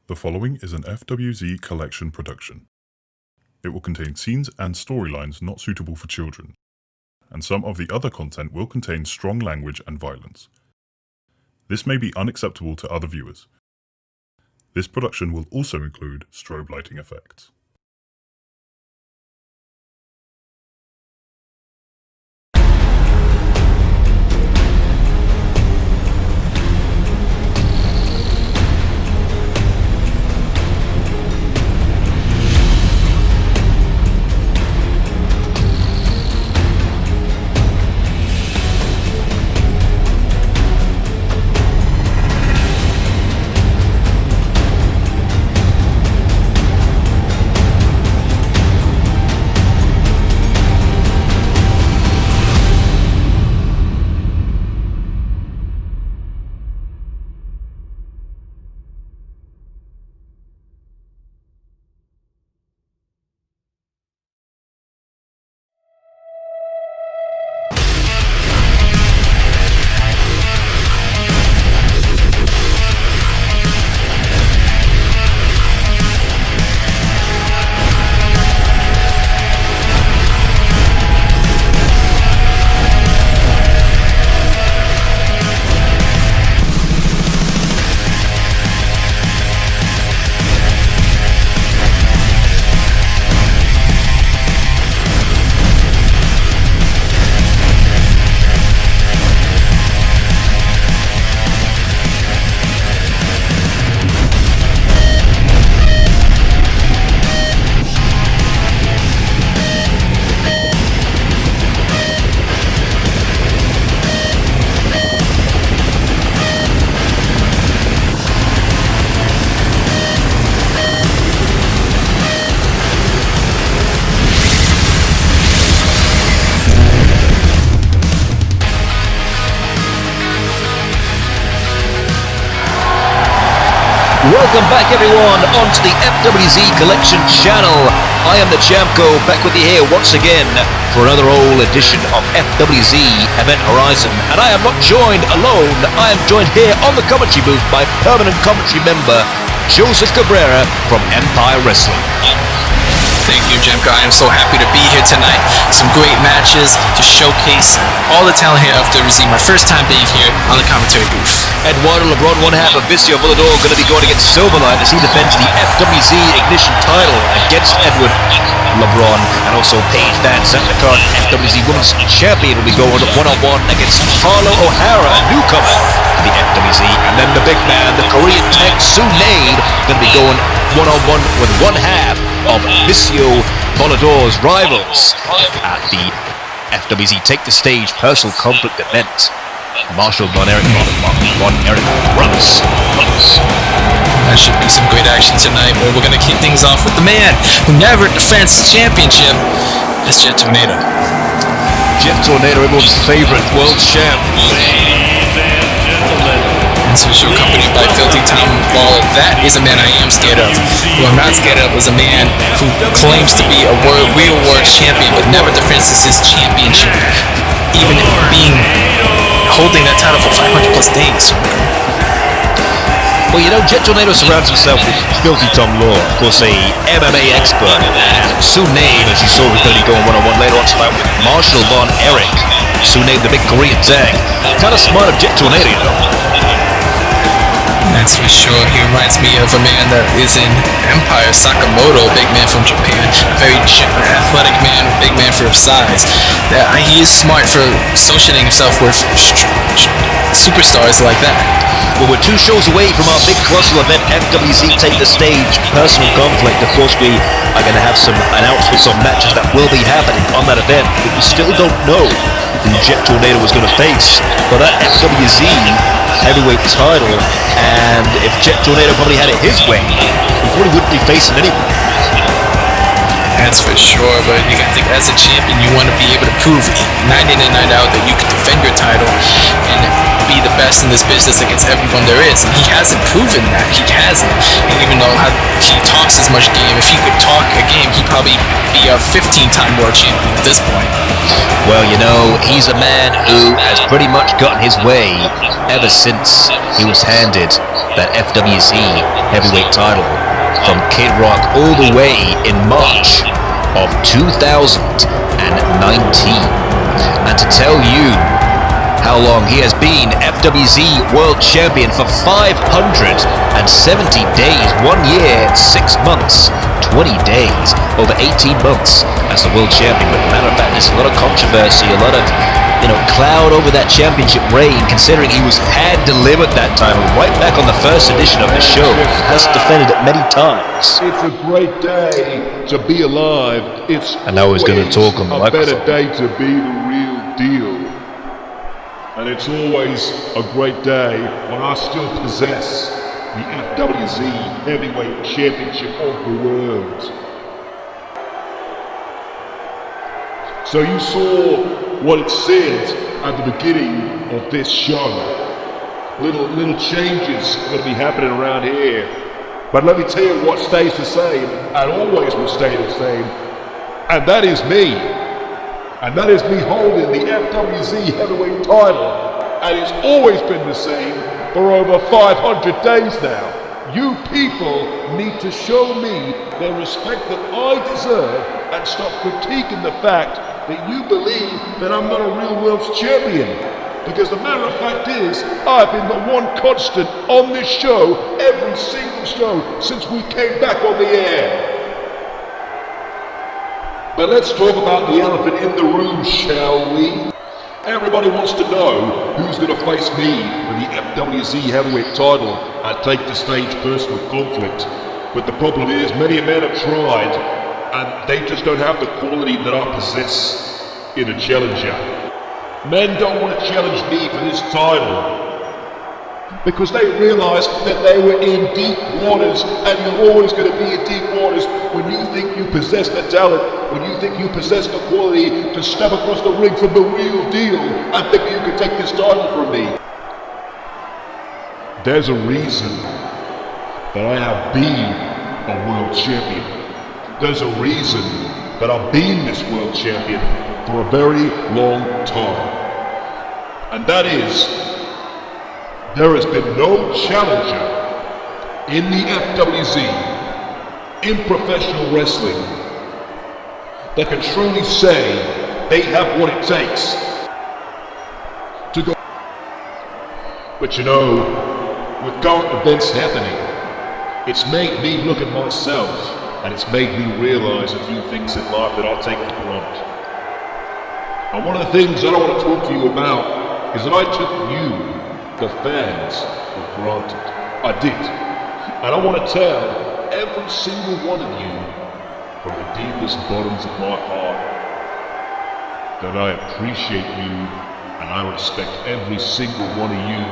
The following is an FWZ collection production. It will contain scenes and storylines not suitable for children, and some of the other content will contain strong language and violence. This may be unacceptable to other viewers. This production will also include strobe lighting effects. Welcome back everyone onto the FWZ Collection channel. I am the Chamco, back with you here once again for another old edition of FWZ Event Horizon. And I am not joined alone, I am joined here on the commentary booth by permanent commentary member Joseph Cabrera from Empire Wrestling. Thank you, Jamco. I am so happy to be here tonight. Some great matches to showcase all the talent here of FWZ. My first time being here on the commentary booth. Eduardo Lebron, one half of Vicio Volodor, going to be going against Silverlight as he defends the FWZ Ignition title against Eduardo Lebron. And also Paige Van Zanderkart, FWZ Women's Champion, will be going one-on-one against Harlow O'Hara, a newcomer to the FWZ. And then the big man, the Korean Tank Seuneab, going to be going one-on-one with one half of Vicio Volodor's rivals at the FWZ Take the Stage Personal Conflict event. Marshall von Erich runs. That should be some great action tonight, but we're going to kick things off with the man who never defends the championship. It's Jet Tornado. Jet Tornado, everyone's favorite world champ. It's for sure accompanied by Filthy Tom Ball. That is a man I am scared of. Who I'm not scared of is a man who claims to be a real world champion but never defends his championship, even holding that title for 500 plus days. Well, you know, Jet Tornado surrounds himself with Filthy Tom Law, of course a MMA expert, and Seuneab, as you saw, is going to be going one-on-one later on tonight with Marshall von Erich. Seuneab, the big Korean Tank. Kind of smart of Jet Tornado, you know. That's for sure. He reminds me of a man that is in Empire, Sakamoto, a big man from Japan. A very athletic man, big man for his size. He is smart for associating himself with superstars like that. Well, we're 2 shows away from our big colossal event, FWZ Take the Stage Personal Conflict. Of course, we are going to have some announcements on matches that will be happening on that event, but we still don't know who Jet Tornado is going to face for that FWZ heavyweight title. And if Jet Tornado probably had it his way, he probably wouldn't be facing anyone. That's for sure, but you gotta think, as a champion, you want to be able to prove 99 out that you can defend your title and be the best best in this business against everyone there is, and he hasn't proven that. He hasn't. And even though he talks as much game, if he could talk a game, he'd probably be a 15-time world champion at this point. Well, you know, he's a man who has pretty much gotten his way ever since he was handed that FWZ heavyweight title from Kid Rock all the way in March of 2019. And to tell you how long he has been FWZ World Champion for 570 days, 1 year, 6 months, 20 days, over 18 months as the World Champion. But matter of fact, there's a lot of controversy, a lot of cloud over that championship reign, considering he was hand-delivered that title right back on the first edition of the show. Has defended it many times. It's a great day to be alive. It's and now he's going to talk on the a microphone. better day to be the real deal. And it's always a great day when I still possess the FWZ Heavyweight Championship of the world. So you saw what it said at the beginning of this show. Little changes are going to be happening around here. But let me tell you what stays the same, and always will stay the same. And that is me. And that is me holding the FWZ heavyweight title. And it's always been the same for over 500 days now. You people need to show me the respect that I deserve and stop critiquing the fact that you believe that I'm not a real world's champion. Because the matter of fact is, I've been the one constant on this show, every single show, since we came back on the air. But let's talk about the elephant in the room, shall we? Everybody wants to know who's going to face me for the FWZ heavyweight title and take the stage first with conflict. But the problem is, many men have tried, and they just don't have the quality that I possess in a challenger. Men don't want to challenge me for this title because they realize that they were in deep waters, and you're always going to be in deep waters when you think you possess the talent, when you think you possess the quality to step across the ring from the real deal and think you can take this title from me. There's a reason that I have been a world champion. There's a reason that I've been this world champion for a very long time. And that is, there has been no challenger in the FWZ, in professional wrestling, that can truly say they have what it takes to go. But you know, with current events happening, it's made me look at myself, and it's made me realize a few things in life that I take for granted. And one of the things that I want to talk to you about is that I took you, the fans, for granted. I did. And I want to tell every single one of you, from the deepest bottoms of my heart, that I appreciate you and I respect every single one of you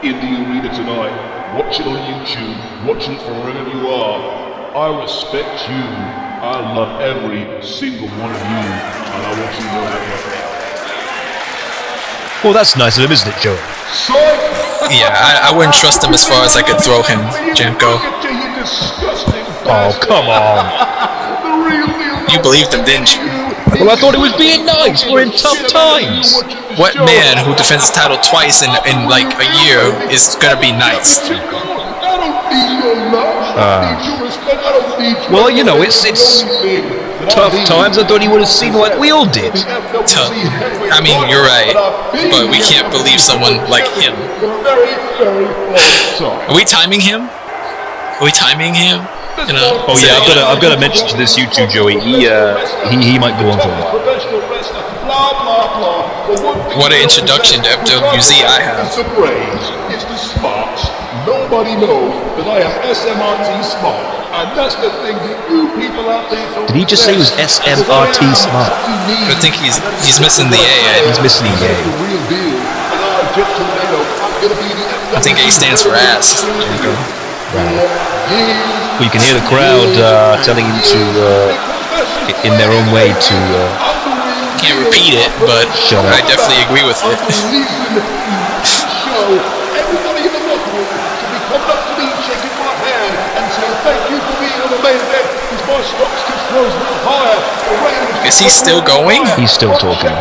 in the arena tonight, watching on YouTube, watching it from wherever you are. I respect you. I love every single one of you, and I want you to know that right now. Well, that's nice of him, isn't it, Joey? Yeah, I wouldn't trust him as far as I could throw him, Jamko. Oh, come on. You believed him, didn't you? Well, I thought it was being nice. We're in tough times. What man who defends his title twice in like a year is gonna be nice? Well, you know, it's tough times. I thought he would have seen like we all did. Tough. I mean, you're right, but we can't believe someone like him. Are we timing him? Are we timing him? You know, oh yeah, I've got to mention to this YouTube, Joey. He might go on for a while. What an introduction to FWZ I have. Nobody knows that I am SMRT smart, and that's the thing that you people out there don't. Did he just say he was SMRT smart? I think he's missing the A. He's missing the A. I think A stands for ass. Well, you can hear the crowd telling him to, in their own way, to. Can't repeat it, but I definitely agree with it. of the main event is my stocks just rose a little higher. Is he still going? He's still talking.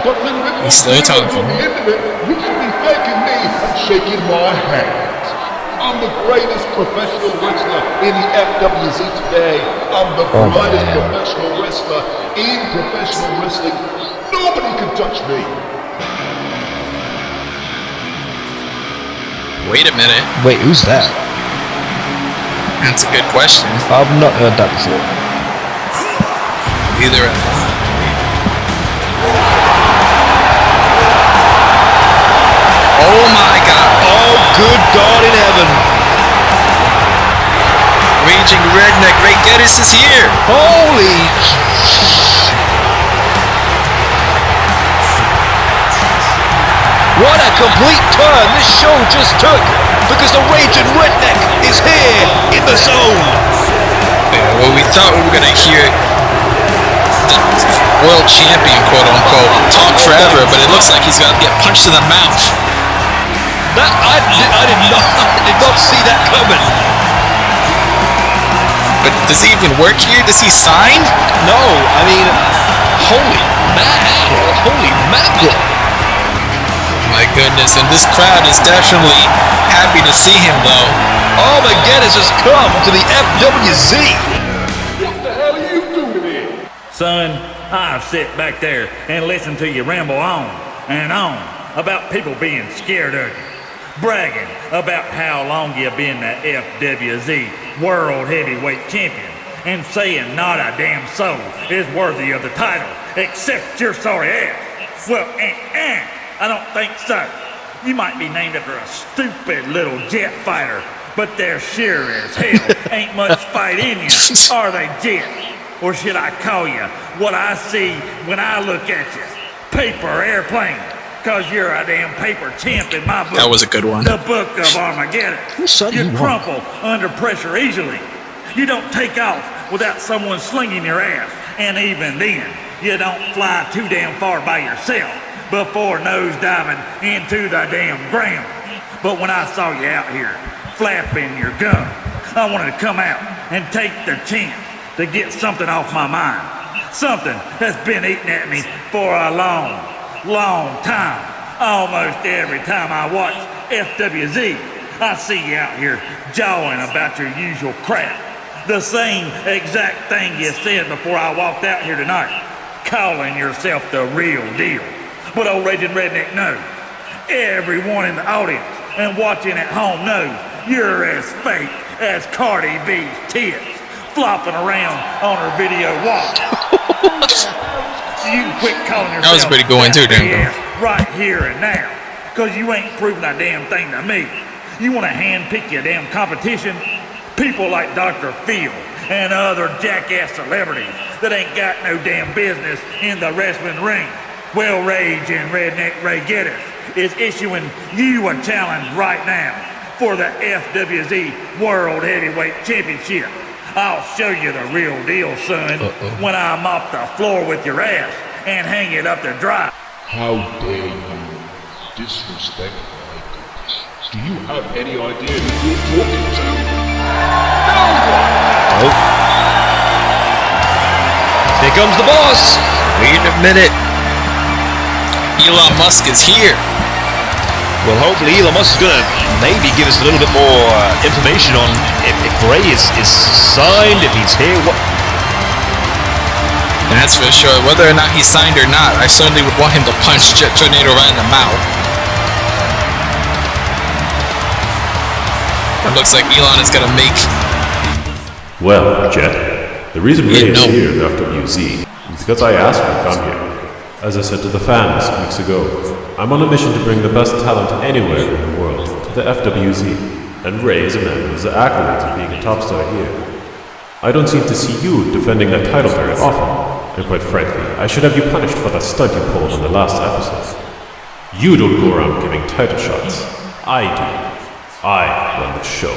He's still talking. You should be thanking me and shaking my hand. I'm the greatest professional wrestler in the FWZ today. I'm the brightest professional wrestler in professional wrestling. Nobody can touch me. Wait a minute. Wait, who's that? That's a good question. I've not heard that before. Either. Oh my God. Oh, good God in heaven. Raging Redneck Ray Geddes is here. Holy. What a complete turn this show just took, because the Raging Redneck is here in the zone. Yeah, well, we thought we were going to hear the world champion, quote unquote, talk forever, but it looks like he's going to get punched in the mouth. I did not see that coming. But does he even work here? Does he sign? No, I mean, holy mackerel. My goodness, and this crowd is definitely happy to see him, though. Oh my goodness, has come to the FWZ. What the hell are you doing here? Son, I've sit back there and listened to you ramble on and on about people being scared of you, bragging about how long you've been the FWZ World Heavyweight Champion, and saying not a damn soul is worthy of the title except your sorry ass. Well, I don't think so. You might be named after a stupid little jet fighter, but there sure as hell ain't much fight in you, are they, Jet? Or should I call you what I see when I look at you? Paper airplane, cause you're a damn paper champ in my book. That was a good one. The book of Armageddon. You crumple under pressure easily. You don't take off without someone slinging your ass. And even then, you don't fly too damn far by yourself before nosediving into the damn ground. But when I saw you out here flapping your gum, I wanted to come out and take the chance to get something off my mind. Something that's been eating at me for a long time. Almost every time I watch FWZ, I see you out here jawing about your usual crap. The same exact thing you said before I walked out here tonight, calling yourself the real deal. But old Raging Redneck knows. Everyone in the audience and watching at home knows you're as fake as Cardi B's tits flopping around on her video wall. So you can quit calling yourself That was pretty good one too, damn. right here and now, because you ain't proving a damn thing to me. You want to handpick your damn competition? People like Dr. Phil and other jackass celebrities that ain't got no damn business in the wrestling ring. Well, Raging Redneck Ray Geddes is issuing you a challenge right now for the FWZ World Heavyweight Championship. I'll show you the real deal, son, when I mop the floor with your ass and hang it up to dry. How dare you disrespect my goodness? Do you have any idea who you're talking to? No one! Here comes the boss. Wait a minute. Elon Musk is here. Well, hopefully Elon Musk is gonna maybe give us a little bit more information on if Ray is signed, if he's here. What? That's for sure. Whether or not he's signed or not, I certainly would want him to punch Jet Tornado right in the mouth. It looks like Elon is gonna make. Well, Jet, the reason Ray is here at FWZ is because I asked him to come here. As I said to the fans weeks ago, I'm on a mission to bring the best talent anywhere in the world to the FWZ, and Ray is a man who has the accolades of being a top star here. I don't seem to see you defending that title very often, and quite frankly, I should have you punished for that stunt you pulled in the last episode. You don't go around giving title shots. I do. I run the show.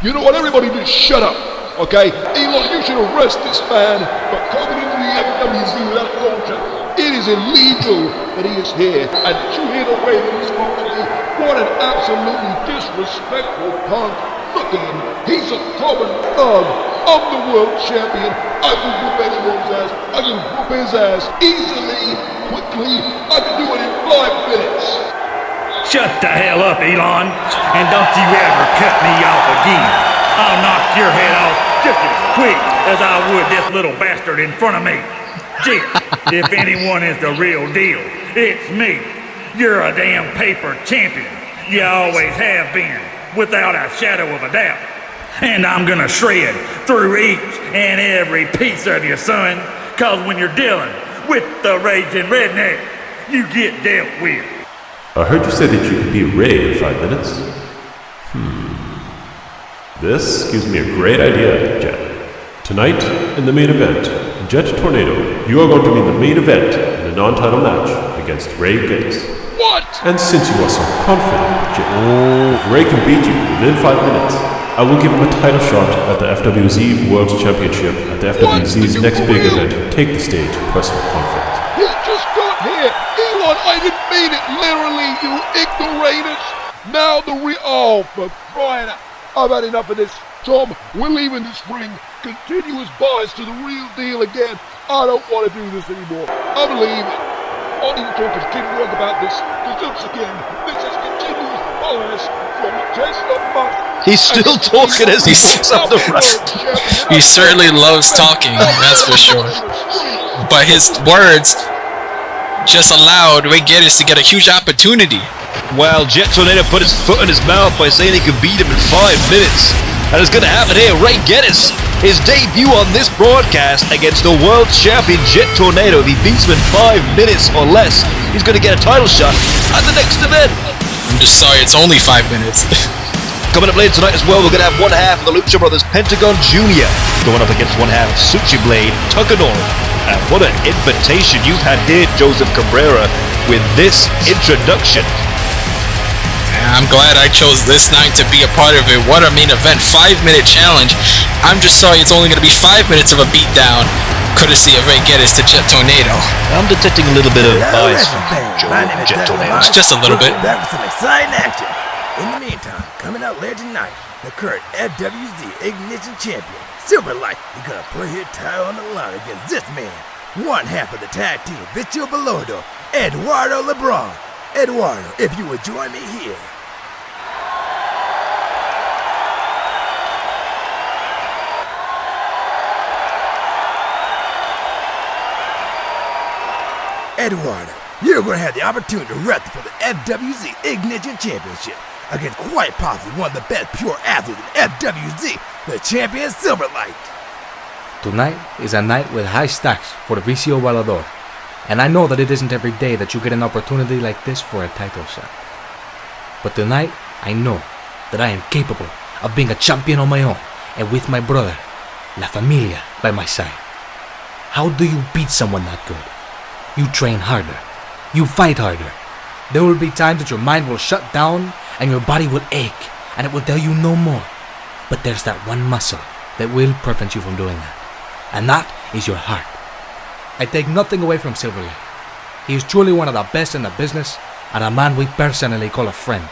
You know what? Everybody just shut up, okay? Elon, you should arrest this man for coming into the FWZ without a contract. It is illegal that he is here. And did you hear the way that he spoke to me? What an absolutely disrespectful punk. Look at him. He's a common thug. I'm the world champion. I can whoop anyone's ass. I can whoop his ass easily, quickly. I can do it in 5 minutes. Shut the hell up, Elon, and don't you ever cut me off again. I'll knock your head off just as quick as I would this little bastard in front of me. Gee, if anyone is the real deal, it's me. You're a damn paper champion. You always have been, without a shadow of a doubt. And I'm gonna shred through each and every piece of you, son, cause when you're dealing with the raging redneck, you get dealt with. I heard you say that you could beat Ray in 5 minutes. This gives me a great idea, Jet. Tonight, in the main event, Jet Tornado, you are going to be the main event in a non-title match against Ray Giddis. What? And since you are so confident, Jet, if Ray can beat you within 5 minutes, I will give him a title shot at the FWZ Worlds Championship at the FWZ's next big event, Take the Stage, Personal Conflict. He just got here. Elon, I didn't mean it literally, you ignorators. Now oh, for crying out. I've had enough of this. Tom, we're leaving this ring. Continuous bias to the real deal again. I don't want to do this anymore. I'm leaving. I need to talk to Teamwork about this, because once again, this is continuous bias from Tesla Musk. He's still talking as he picks up the rest. He certainly loves talking, that's for sure. But his words just allowed Ray Giddis to get a huge opportunity. While Jet Tornado put his foot in his mouth by saying he could beat him in 5 minutes. And it's going to happen here. Ray Giddis, his debut on this broadcast against the world champion Jet Tornado. If he beats him in 5 minutes or less, he's going to get a title shot at the next event. I'm just sorry, it's only 5 minutes. Coming up later tonight as well, we're going to have one half of the Lucha Brothers Pentagon Jr. going up against one half of Suchi Blade Takanori. And what an invitation you've had here, Joseph Cabrera, with this introduction. I'm glad I chose this night to be a part of it. What a main event, 5-minute challenge. I'm just sorry it's only going to be 5 minutes of a beatdown, courtesy of Ray Giddis to Jet Tornado. I'm detecting a little bit of bias from Jet Tornado. Just a little bit. Back with some exciting action. In the meantime, coming out later tonight, the current FWZ Ignition Champion, Silverlight, is gonna put his title on the line against this man, one half of the tag team, Vicio Volodor, Eduardo Lebron. Eduardo, if you would join me here. Eduardo, you're going to have the opportunity to wrestle for the FWZ Ignition Championship against quite possibly one of the best pure athletes in FWZ, the champion Silverlight. Tonight is a night with high stakes for Vicio Volodor, and I know that it isn't every day that you get an opportunity like this for a title shot. But tonight, I know that I am capable of being a champion on my own and with my brother, La Familia, by my side. How do you beat someone that good? You train harder. You fight harder. There will be times that your mind will shut down and your body will ache and it will tell you no more. But there's that one muscle that will prevent you from doing that. And that is your heart. I take nothing away from Silverlight. He is truly one of the best in the business and a man we personally call a friend.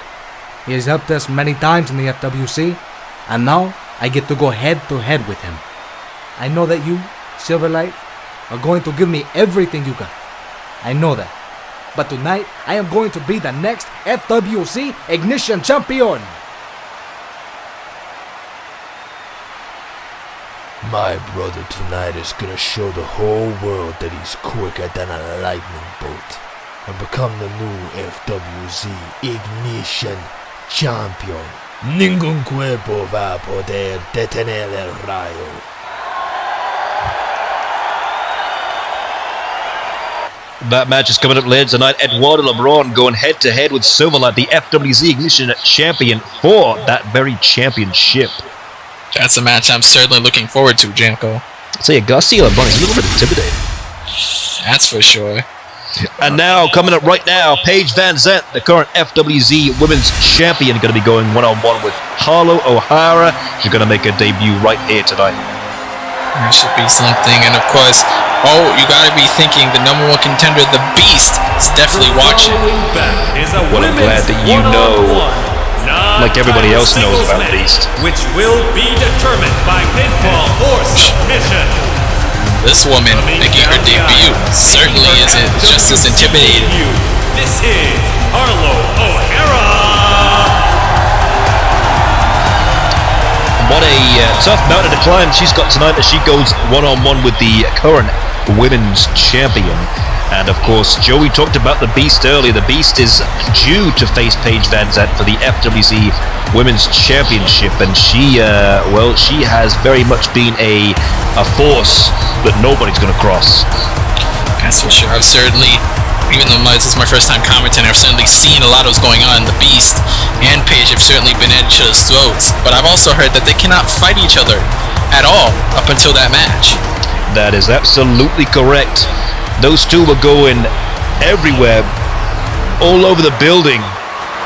He has helped us many times in the FWC, and now I get to go head to head with him. I know that you, Silverlight, are going to give me everything you got. I know that. But tonight, I am going to be the next FWZ Ignition Champion. My brother tonight is gonna show the whole world that he's quicker than a lightning bolt and become the new FWZ Ignition Champion. Ningún cuerpo va a poder detener el rayo. That match is coming up later tonight. Eduardo Lebron going head to head with Silverlight, the FWZ Ignition Champion, for that very championship. That's a match I'm certainly looking forward to, Janko. So yeah, Garcia Lebron is a little bit intimidating. That's for sure. And now, coming up right now, Paige Van Zant, the current FWZ Women's Champion, going to be going one-on-one with Harlow O'Hara. She's going to make her debut right here tonight. That should be something. And of course, you got to be thinking the number one contender, the Beast, is definitely watching. Well, I'm glad that you know, like like everybody else knows about the Beast. Which will be determined by pinfall or submission. This woman making her debut certainly isn't just as intimidating. This is Arlo O'Hara. What a tough mountain to climb she's got tonight as she goes one-on-one with the current women's champion. And of course, Joey talked about the Beast earlier. The Beast is due to face Paige Van Zandt for the FWZ Women's Championship, and she has very much been a force that nobody's going to cross. That's for sure. I've certainly, even though this is my first time commenting, I've certainly seen a lot of what's going on. The Beast and Paige have certainly been at each other's throats, but I've also heard that they cannot fight each other at all up until that match. That is absolutely correct. Those two were going everywhere, all over the building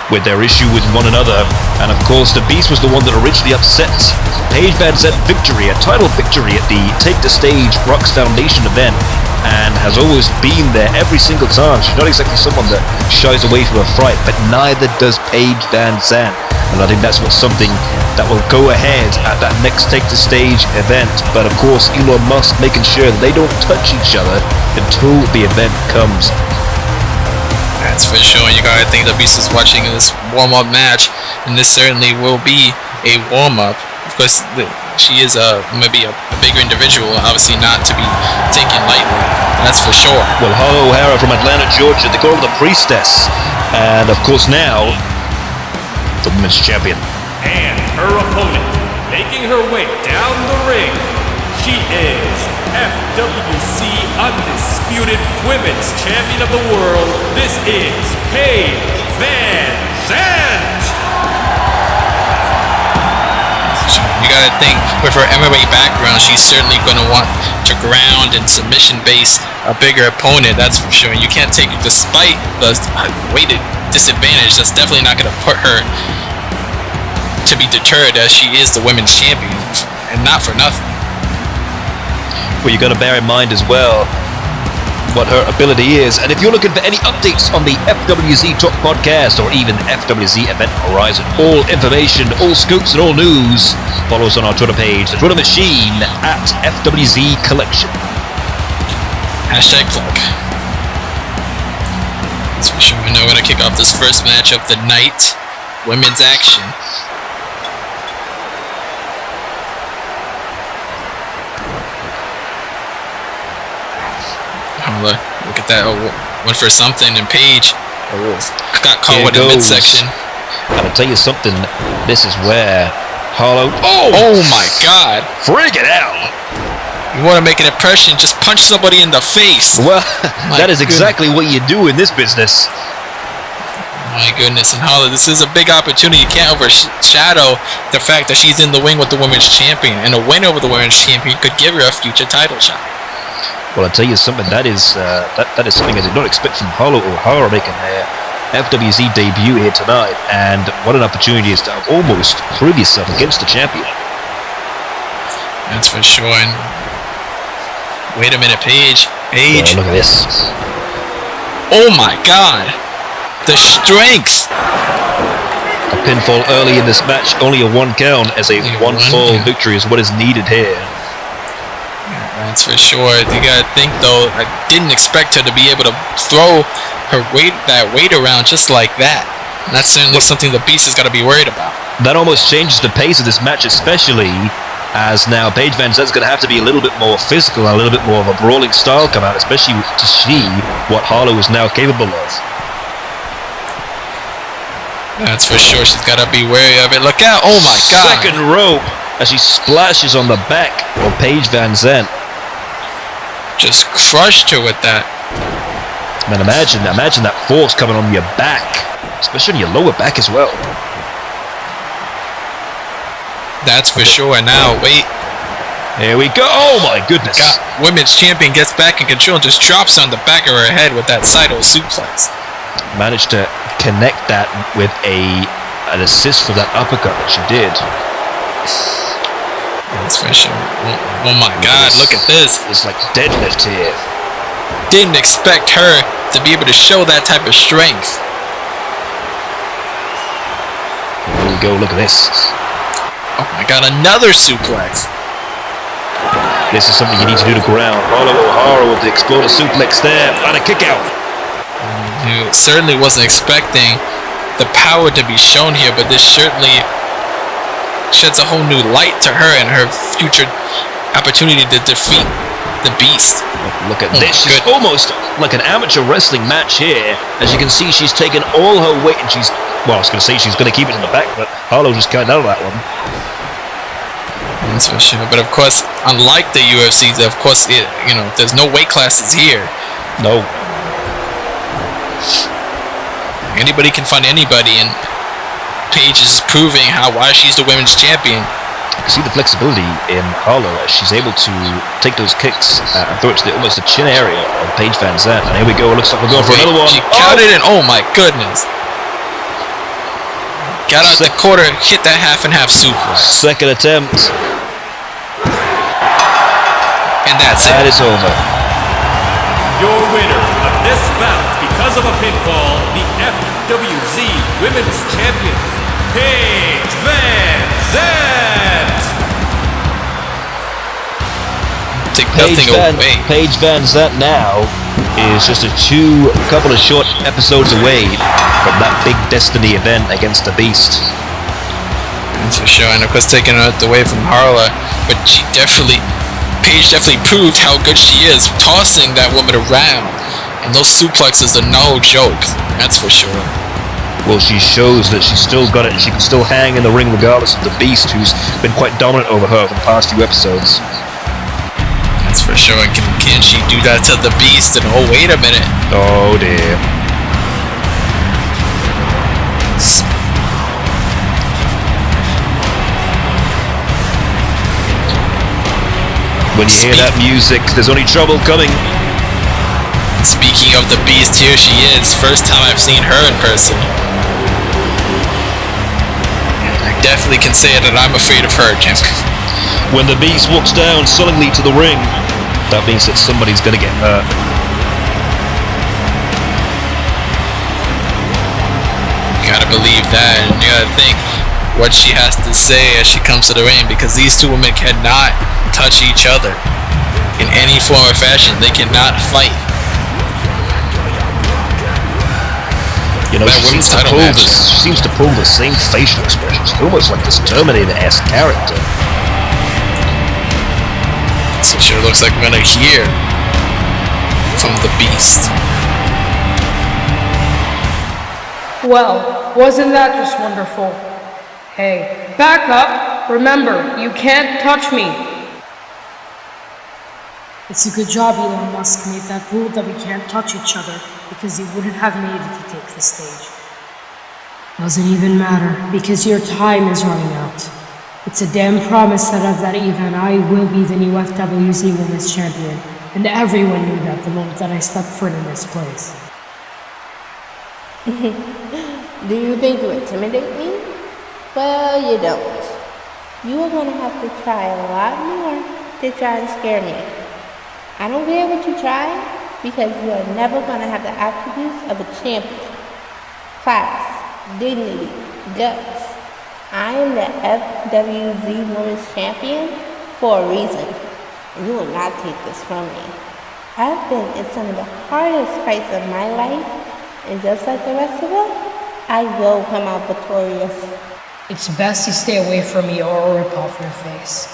with their issue with one another. And of course, the Beast was the one that originally upset Paige Van Zandt victory, a title victory at the Take the Stage Rocks Foundation event, and has always been there every single time. She's not exactly someone that shies away from a fight, but neither does Paige Van Zandt. And I think that's something that will go ahead at that next Take the Stage event. But of course, Elon Musk making sure that they don't touch each other until the event comes. That's for sure. And you gotta think the Beast is watching this warm-up match, and this certainly will be a warm-up. Of course, she is maybe a bigger individual, obviously not to be taken lightly. That's for sure. Well, Harlow O'Hara from Atlanta, Georgia, they call her the Priestess, and of course now the Women's Champion. And her opponent, making her way down the ring, she is FWC Undisputed Women's Champion of the World. This is Paige Van Zandt. You gotta think, with her MMA background, she's certainly gonna want to ground and submission base a bigger opponent, that's for sure. And you can't take it despite the weighted disadvantage. That's definitely not gonna put her to be deterred, as she is the women's champion, and not for nothing. Well, you got to bear in mind as well what her ability is. And if you're looking for any updates on the FWZ Talk podcast or even FWZ Event Horizon, all information, all scoops, and all news, follow us on our Twitter page, the Twitter machine at FWZ Collection. Hashtag plug. That's for sure. And now we're going to kick off this first match of the night, women's action. Look at that. Went for something, and Paige got caught with the midsection. And I'll tell you something, this is where Harlow... Oh my God. Frig it out! You want to make an impression, just punch somebody in the face. Well, that is exactly what you do in this business. My goodness, and Harlow, this is a big opportunity. You can't overshadow the fact that she's in the wing with the women's champion, and a win over the women's champion could give her a future title shot. Well, I'll tell you something, that is something I did not expect from Harlow O'Hara making their FWZ debut here tonight, and what an opportunity is to almost prove yourself against the champion. That's for sure. And wait a minute, Paige. Well, look at this. Oh my God. The strength. A pinfall early in this match, only a one count, as a one-fall victory is what is needed here. That's for sure. You gotta think though, I didn't expect her to be able to throw her that weight around just like that. And that's certainly something the Beast has got to be worried about. That almost changes the pace of this match, especially as now Paige Van Zandt's going to have to be a little bit more physical, a little bit more of a brawling style come out, especially to see what Harlow is now capable of. That's for sure. She's got to be wary of it. Look out! Oh my God! Second rope as she splashes on the back of Paige Van Zandt. Just crushed her with that. Man, imagine that force coming on your back, especially on your lower back as well. That's for sure. Now, wait. Here we go. Oh my goodness. Women's champion gets back in control and just drops on the back of her head with that Saito suplex. Managed to connect that with an assist for that uppercut that she did. That's for sure. Oh my God, look at this. It's like deadlift here. Didn't expect her to be able to show that type of strength. go. Look at this. Oh my God, another suplex. This is something you need to do to ground. Harlow O'Hara with the exploder suplex there. And a kick out. You certainly wasn't expecting the power to be shown here, but this certainly sheds a whole new light to her and her future opportunity to defeat the Beast. Look at this. It's almost like an amateur wrestling match here. As you can see, she's taken all her weight and she's, well, I was going to say she's going to keep it in the back, but Harlow just got out of that one. That's for sure. But of course, unlike the UFC, of course, there's no weight classes here. No. Anybody can find anybody, and Paige is proving why she's the women's champion. You can see the flexibility in Harlow as she's able to take those kicks and throw it to almost the chin area of Paige Van Zandt. And here we go. It looks like we're going for another one. She counted it. Oh my goodness. Got out the quarter, hit that half and half suplex. Second attempt. And that's it. That is over. Your winner of this bout because of a pinfall, the FWZ Women's Champion, Paige Van Zandt. Take nothing away. Paige Van Zandt now is just a couple of short episodes away from that big Destiny event against the Beast. That's for sure, and of course taking it away from Harlow, but Paige definitely proved how good she is, tossing that woman around, and those suplexes are no joke, that's for sure. Well, she shows that she's still got it, and she can still hang in the ring regardless of the Beast, who's been quite dominant over her for the past few episodes. That's for sure. Can she do that to the Beast? And oh, wait a minute. Oh dear. When you hear that music, there's only trouble coming. Speaking of the Beast, here she is. First time I've seen her in person. I definitely can say that I'm afraid of her, Jim. When the Beast walks down sullenly to the ring, that means that somebody's going to get hurt. You gotta believe that, and you gotta think what she has to say as she comes to the ring, because these two women cannot touch each other in any form or fashion. They cannot fight. You know, she seems to pull the same facial expressions, almost like this Terminator-esque character. So it sure looks like we're gonna hear from the Beast. Well, wasn't that just wonderful? Hey, back up. Remember, you can't touch me. It's a good job Elon Musk made that rule that we can't touch each other, because he wouldn't have needed to take the stage. Doesn't even matter, because your time is running out. It's a damn promise that at that event I will be the new FWZ Women's Champion, and everyone knew that the moment that I stepped foot in this place. Do you think you intimidate me? Well, you don't. You are going to have to try a lot more to try and scare me. I don't care what you try, because you are never going to have the attributes of a champion. Class, dignity, guts. I am the FWZ Women's Champion for a reason, and you will not take this from me. I've been in some of the hardest fights of my life, and just like the rest of us, I will come out victorious. It's best you stay away from me or I'll rip off your face.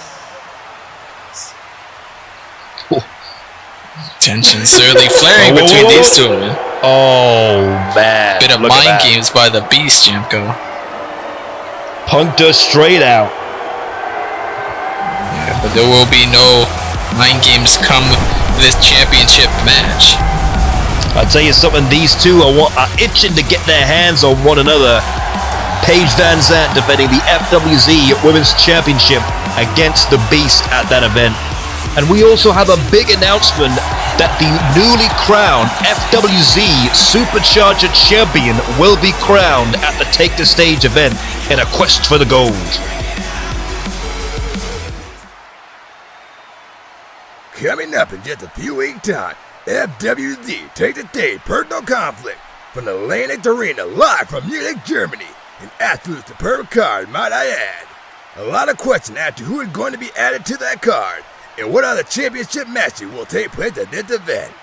Tension certainly flaring between these two. Oh man. Bit of mind games by the Beast, Jimko. Punked her straight out. Yeah, but there will be no mind games come this championship match. I'll tell you something, these two are itching to get their hands on one another. Paige Van Zandt defending the FWZ Women's Championship against the Beast at that event. And we also have a big announcement that the newly crowned FWZ Supercharger Champion will be crowned at the Take the Stage event in a quest for the gold. Coming up in just a few weeks' time, FWZ Take the Stage Personal Conflict from the Atlantic Arena live from Munich, Germany. An absolute superb card, might I add. A lot of questions as to who is going to be added to that card and what other championship matches will take place at this event.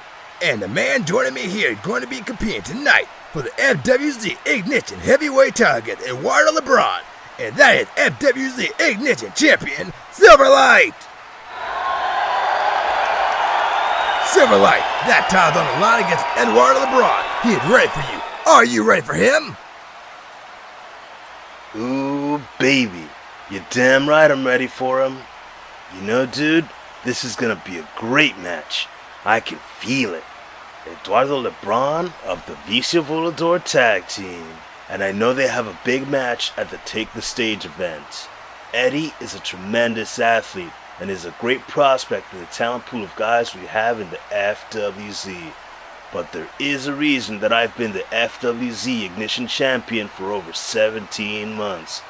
And the man joining me here is going to be competing tonight for the FWZ Ignition Heavyweight title against Eduardo Lebron, and that is FWZ Ignition Champion, Silverlight! Silverlight, that title's on the line against Eduardo Lebron. He is ready for you. Are you ready for him? Ooh, baby. You're damn right I'm ready for him. You know, dude, this is gonna be a great match. I can feel it. Eduardo Lebron of the Vicio Volodor Tag Team. And I know they have a big match at the Take the Stage event. Eddie is a tremendous athlete and is a great prospect in the talent pool of guys we have in the FWZ. But there is a reason that I've been the FWZ Ignition Champion for over 17 months.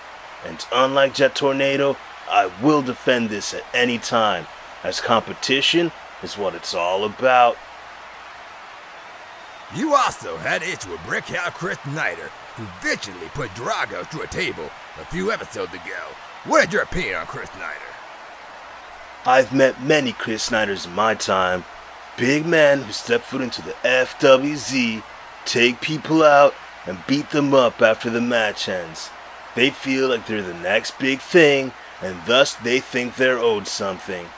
And unlike Jet Tornado, I will defend this at any time, as competition is what it's all about. You also had an issue with Brick House Chris Snyder, who viciously put Drago through a table a few episodes ago. What is your opinion on Chris Snyder? I've met many Chris Snyders in my time. Big men who step foot into the FWZ, take people out, and beat them up after the match ends. They feel like they're the next big thing, and thus they think they're owed something.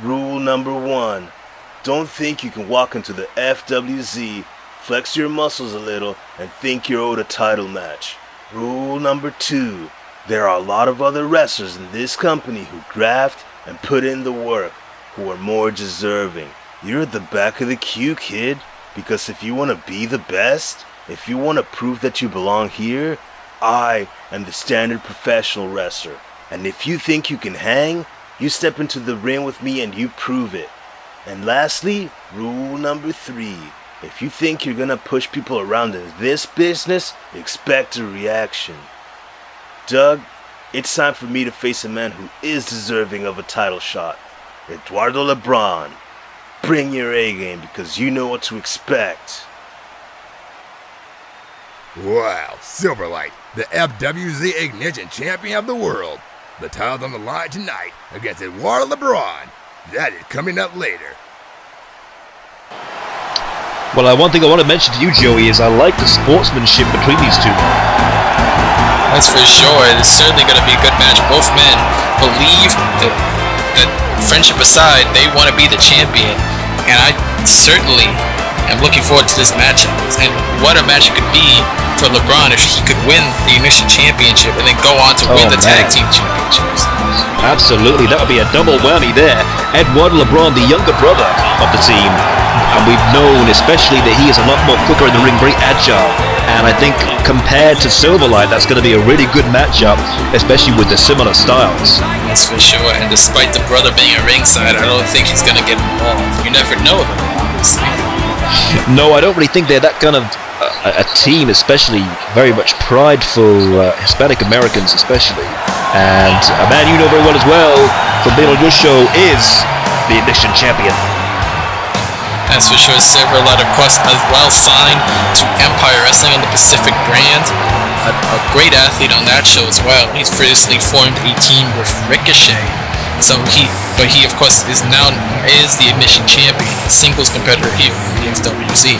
Rule number 1. Don't think you can walk into the FWZ, flex your muscles a little, and think you're owed a title match. Rule number 2. There are a lot of other wrestlers in this company who graft and put in the work, who are more deserving. You're at the back of the queue, kid, because if you want to be the best, if you want to prove that you belong here, I am the standard professional wrestler. And if you think you can hang, you step into the ring with me and you prove it. And lastly, rule number 3. If you think you're gonna push people around in this business, expect a reaction. Doug, it's time for me to face a man who is deserving of a title shot. Eduardo Lebron. Bring your A game because you know what to expect. Wow, Silverlight, the FWZ Ignition Champion of the world. The title's on the line tonight against Eduardo Lebron. That is coming up later. Well, one thing I want to mention to you, Joey, is I like the sportsmanship between these two. That's for sure. It's certainly going to be a good match. Both men believe that friendship aside, they want to be the champion. And I certainly am looking forward to this matchup. And what a match it could be for LeBron if he could win the Ignition Championship and then go on to win the Tag Team Championships. Absolutely, that would be a double whammy there. Eduardo Lebron, the younger brother of the team, and we've known especially that he is a lot more quicker in the ring, very agile. And I think compared to Silverlight, that's going to be a really good matchup, especially with the similar styles. That's for sure. And despite the brother being at ringside, I don't think he's going to get involved. You never know him, obviously. No, I don't really think they're that kind of a team, especially very much prideful Hispanic Americans, especially. And a man you know very well as well from being on your show is the Ignition Champion. That's for sure. Silverlight, of course, as well signed to Empire Wrestling on the Pacific brand. A great athlete on that show as well. He's previously formed a team with Ricochet. So he of course is the Ignition Champion, singles competitor here in the FWZ.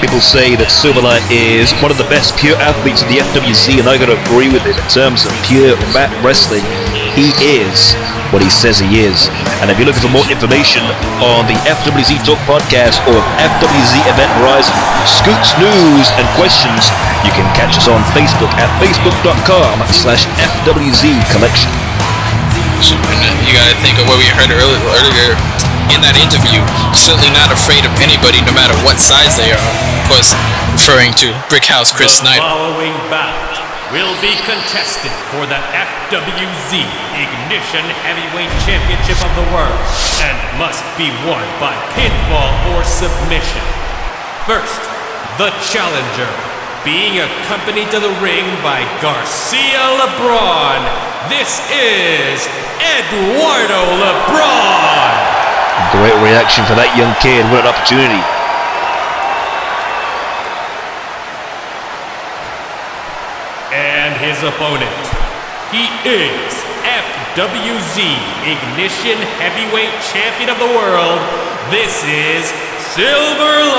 People say that Silverlight is one of the best pure athletes in the FWZ, and I gotta agree with it. In terms of pure mat wrestling, he is what he says he is. And if you're looking for more information on the FWZ Talk Podcast or FWZ Event Horizon, scoops, news, and questions, you can catch us on Facebook at facebook.com/FWZ Collection. And you gotta think of what we heard earlier in that interview. Certainly not afraid of anybody, no matter what size they are. Of course, referring to Brickhouse Chris Snyder. The following bout will be contested for the FWZ Ignition Heavyweight Championship of the world and must be won by pinfall or submission. First, the challenger, being accompanied to the ring by Garcia Lebron. This is Eduardo Lebron. Great reaction for that young kid. What an opportunity. his opponent. He is FWZ Ignition Heavyweight Champion of the World. This is Silverlight.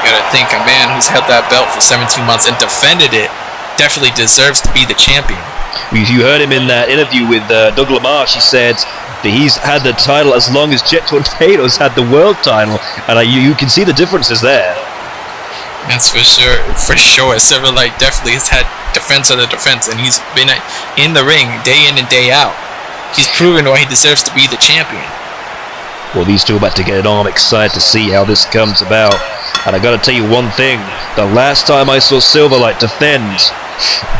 You gotta think, a man who's held that belt for 17 months and defended it definitely deserves to be the champion. You heard him in that interview with Doug LaMarche. He said that he's had the title as long as Jet Tornado's had the world title, and you can see the differences there. That's for sure. For sure, Silverlight definitely has had defense of the defense, and he's been in the ring day in and day out. He's proven why he deserves to be the champion. Well, these two are about to get it on. I'm excited to see how this comes about. And I gotta tell you one thing. The last time I saw Silverlight defend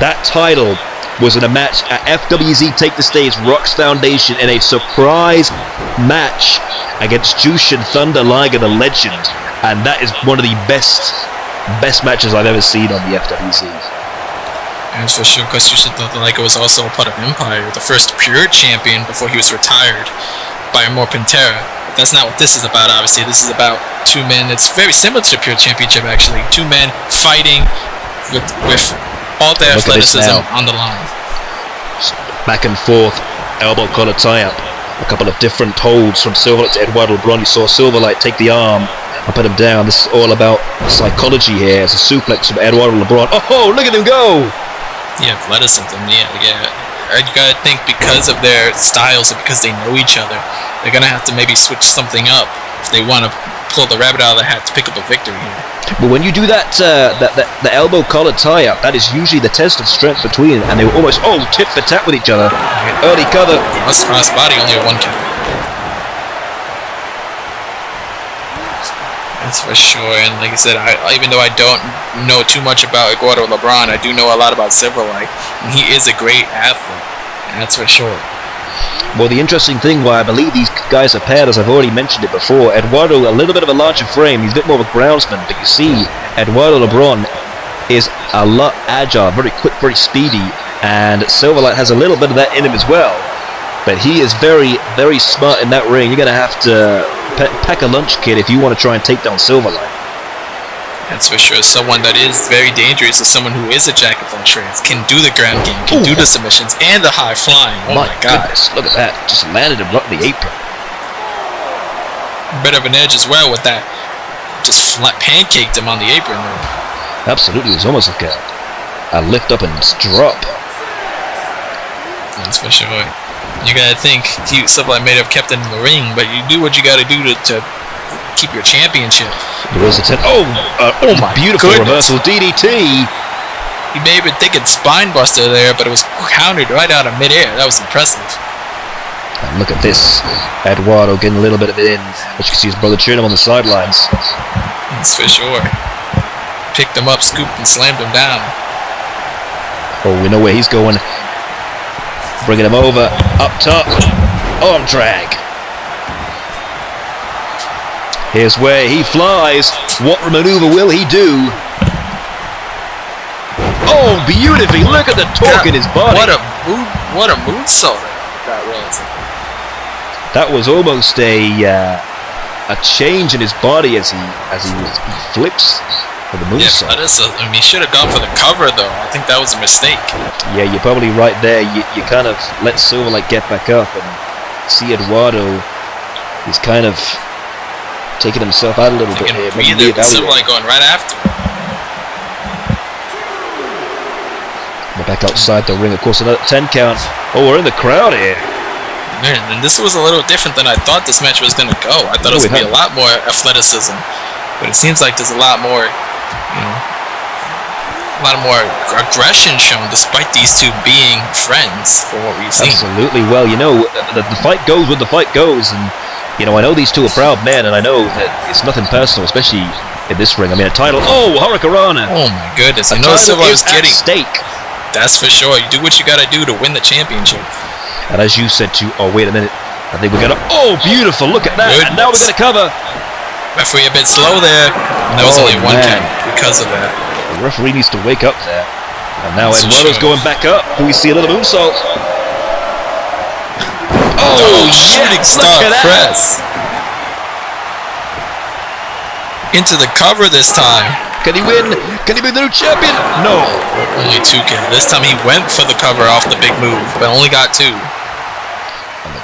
that title was in a match at FWZ Take the Stage Rocks Foundation in a surprise match against Jushin Thunder Liger, the legend. And that is one of the best matches I've ever seen on the FWZ. That's for sure, because Jushin Thunder Liger was also a part of Empire, the first pure champion before he was retired by Amor Pantera. But that's not what this is about, obviously. This is about two men. It's very similar to the Pure Championship, actually. Two men fighting with all their athleticism on the line. Back and forth, elbow collar tie-up. A couple of different holds from Silverlight to Eduardo Lebron. You saw Silverlight take the arm and put him down. This is all about psychology here. It's a suplex from Eduardo Lebron. Oh, look at him go! Yeah, athleticism, yeah. You gotta think, because of their styles and because they know each other, they're gonna have to maybe switch something up if they want to pull the rabbit out of the hat to pick up a victory here. But when you do that, the elbow collar tie-up, that is usually the test of strength between them, and they were almost tit for tat with each other. Early cover. Cross body, only a 1 count. That's for sure. And like I said, even though I don't know too much about Eduardo Lebron, I do know a lot about Silverlight, and he is a great athlete. And that's for sure. Well, the interesting thing why I believe these guys are paired, as I've already mentioned it before, Eduardo, a little bit of a larger frame, he's a bit more of a groundsman, but you see, Eduardo Lebron is a lot agile, very quick, very speedy, and Silverlight has a little bit of that in him as well. But he is very, very smart in that ring. You're going to have to pack a lunch, kid, if you want to try and take down Silverlight. That's for sure. Someone that is very dangerous is someone who is a jack of all trades, can do the ground game, can do the submissions, and the high flying. Oh my goodness, look at that. Just landed him right in the apron. Bit of an edge as well with that. Just flat pancaked him on the apron there. Absolutely. It was almost like a lift up and drop. That's for sure. You gotta think, Silverlight may have kept it in the ring, but you do what you gotta do to keep your championship. There is a oh my beautiful reversal DDT. He may have been thinking spine buster there, but it was countered right out of midair. That was impressive. And look at this, Eduardo getting a little bit of it in. As you can see his brother cheering him on the sidelines. That's for sure. Picked him up, scooped and slammed him down. Oh, we know where he's going. Bringing him over, up top, arm drag. Here's where he flies. What maneuver will he do? Oh, beautifully! Look at the torque in his body. What a moonsault that was. That was almost a change in his body as he flips for the moonsault. He should have gone for the cover though. I think that was a mistake. Yeah, you're probably right there. You kind of let Silverlight get back up and see Eduardo. He's kind of taking himself out a little bit here. Silverlight going right after him. We're back outside the ring. Of course, another 10 count. Oh, we're in the crowd here. Man, and this was a little different than I thought this match was going to go. I thought it was going to be a lot more athleticism, but it seems like there's a lot more, a lot more aggression shown, despite these two being friends, for what we've seen. Absolutely. Well, the fight goes where the fight goes, and I know these two are proud men, and I know that it's nothing personal, especially in this ring. I mean, a title. Oh, Hurricanrana. Oh my goodness! I know Silverlight was getting stake. That's for sure. You do what you got to do to win the championship. And as you said to, oh wait a minute, I think we're gonna. Oh, beautiful! Look at that! Goodness. And now we're gonna cover. Referee a bit slow there, and that was only 1 count because of that. The referee needs to wake up there. And now Eduardo's going back up. Do we see another moonsault? Oh, shooting star press. Into the cover this time. Can he win? Can he be the new champion? No. Only 2 kills. This time he went for the cover off the big move, but only got 2.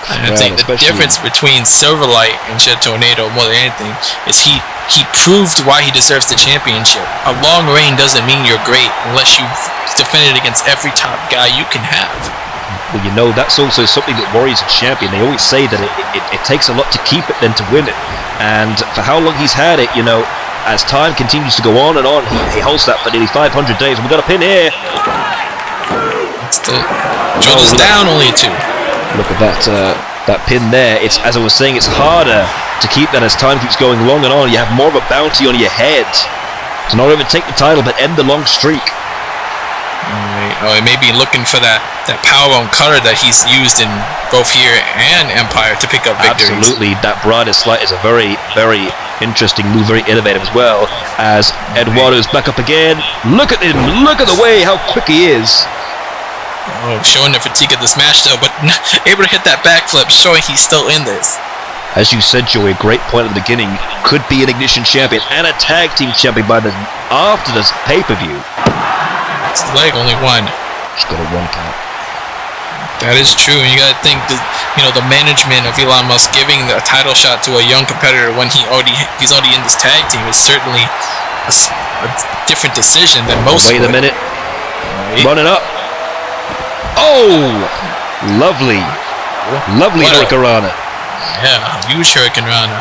I think the difference between Silverlight and Jet Tornado more than anything is he proved why he deserves the championship. A long reign doesn't mean you're great unless you've defended against every top guy you can have. Well, you know, that's also something that worries a champion. They always say that it takes a lot to keep it than to win it. And for how long he's had it, you know, as time continues to go on and on, he holds that for nearly 500 days. And we've got a pin here. Shoulders down, only 2. Look at that pin there. It's, as I was saying, it's harder to keep that as time keeps going long and on. You have more of a bounty on your head to not even take the title, but end the long streak. He may be looking for that power on cutter that he's used in both here and Empire to pick up victories. Absolutely, that Bride is Slight is a very, very interesting move, very innovative as well. As Eduardo's back up again. Look at him, look at the way, how quick he is. Oh, showing the fatigue of this match though, but able to hit that backflip, showing he's still in this. As you said, Joey, a great point at the beginning. Could be an Ignition Champion and a Tag Team Champion after this pay-per-view. It's the leg, only 1. Just got a 1 count. That is true, and you gotta think that, you know, the management of Elon Musk giving a title shot to a young competitor when he's already in this tag team is certainly a different decision than most. Wait a minute. Running up. Oh! Lovely. Lovely Hurricanrana. Yeah, huge Hurricanrana.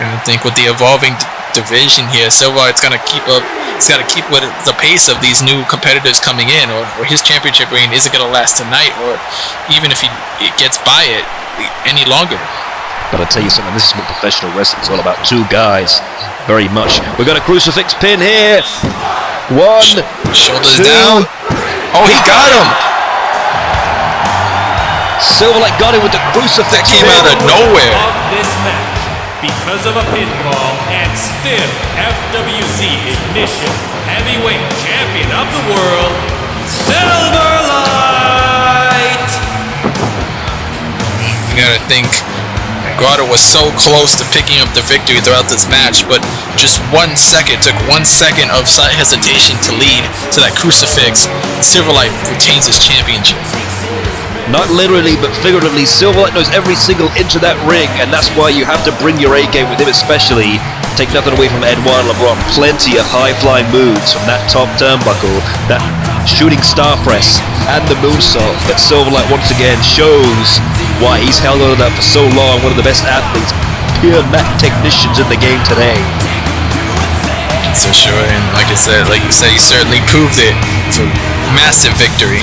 I think with the evolving division here, Silverlight's gonna keep up. He's got to keep with the pace of these new competitors coming in, or his championship reign isn't going to last tonight, or even if he gets by it any longer. But I'll tell you something, this is what professional wrestling is all about. 2 guys, very much. We've got a crucifix pin here. 1, shoulders 2. down. Oh, he got him. Silverlight got him with the crucifix. That came out of nowhere. This match, because of a pinfall, and still FWZ Ignition Heavyweight Champion of the World, Silverlight! You gotta think, Grotto was so close to picking up the victory throughout this match, but just 1 second, took 1 second of slight hesitation to lead to that crucifix. Silverlight retains his championship. Not literally, but figuratively, Silverlight knows every single inch of that ring, and that's why you have to bring your A game with him especially. Take nothing away from Eduardo Lebron. Plenty of high-flying moves from that top turnbuckle, that shooting star press, and the moonsault. But Silverlight once again shows why he's held on to that for so long. One of the best athletes, pure mat technicians in the game today. So sure, and like you said, he certainly proved it. It's a massive victory.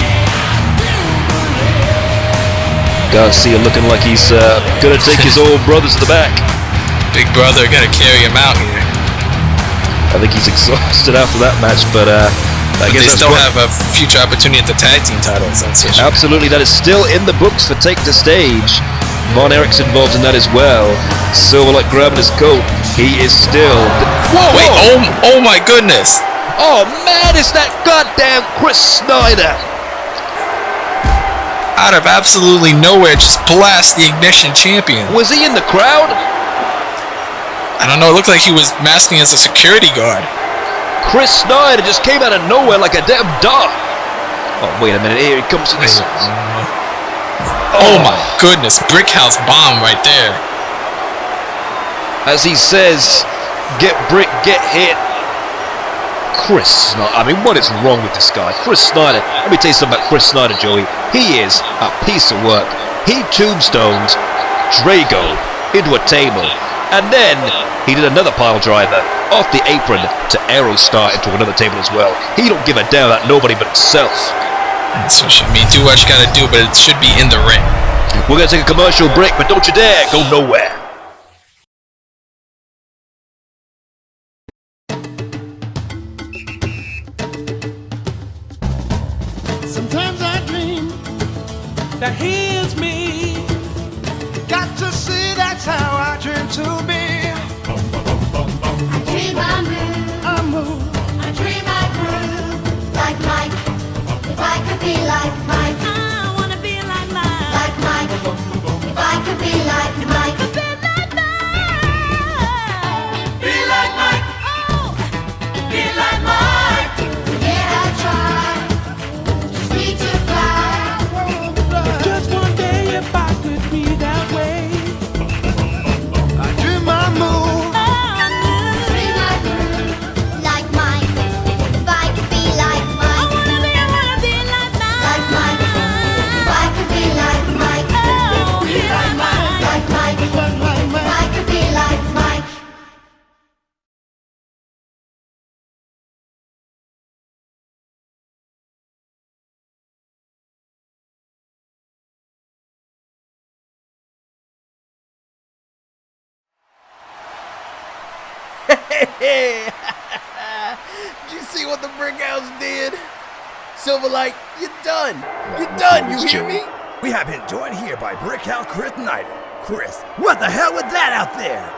Garcia looking like he's gonna take his old brothers to the back. Big brother gonna carry him out here. I think he's exhausted after that match, but I guess they still have a future opportunity at the tag team titles. That's for sure. Absolutely, that is still in the books for Take the Stage. Von Erich's involved in that as well. Silverlight grabbing his coat. He is still. Whoa! Wait! Oh my goodness! Oh man, it's that goddamn Chris Snyder! Out of absolutely nowhere, just blast the Ignition Champion. Was he in the crowd? I don't know, it looked like he was masking as a security guard. Chris Snyder just came out of nowhere like a damn dog. Oh, wait a minute, here he comes to this. Oh my goodness, brick house bomb right there. As he says, get brick, get hit. Chris Snyder, I mean, what is wrong with this guy? Chris Snyder, let me tell you something about Chris Snyder, Joey. He is a piece of work. He tombstones Drago into a table, and then he did another pile driver off the apron to Aerostar into another table as well. He don't give a damn about nobody but himself. So, I mean, do what you gotta do, but it should be in the ring. We're gonna take a commercial break, but don't you dare go nowhere. Sometimes I dream that here's me. Got to see that's how I dream to be. I dream I move, I dream I groove. Like Mike, if I could be like Mike. I wanna be like Mike. Like Mike, if I could be like Mike. Be like Hey! Did you see what the Brick House did? Silverlight, you're done. You're done, you hear me? We have been joined here by Brick House Chris Snyder. Chris, what the hell was that out there?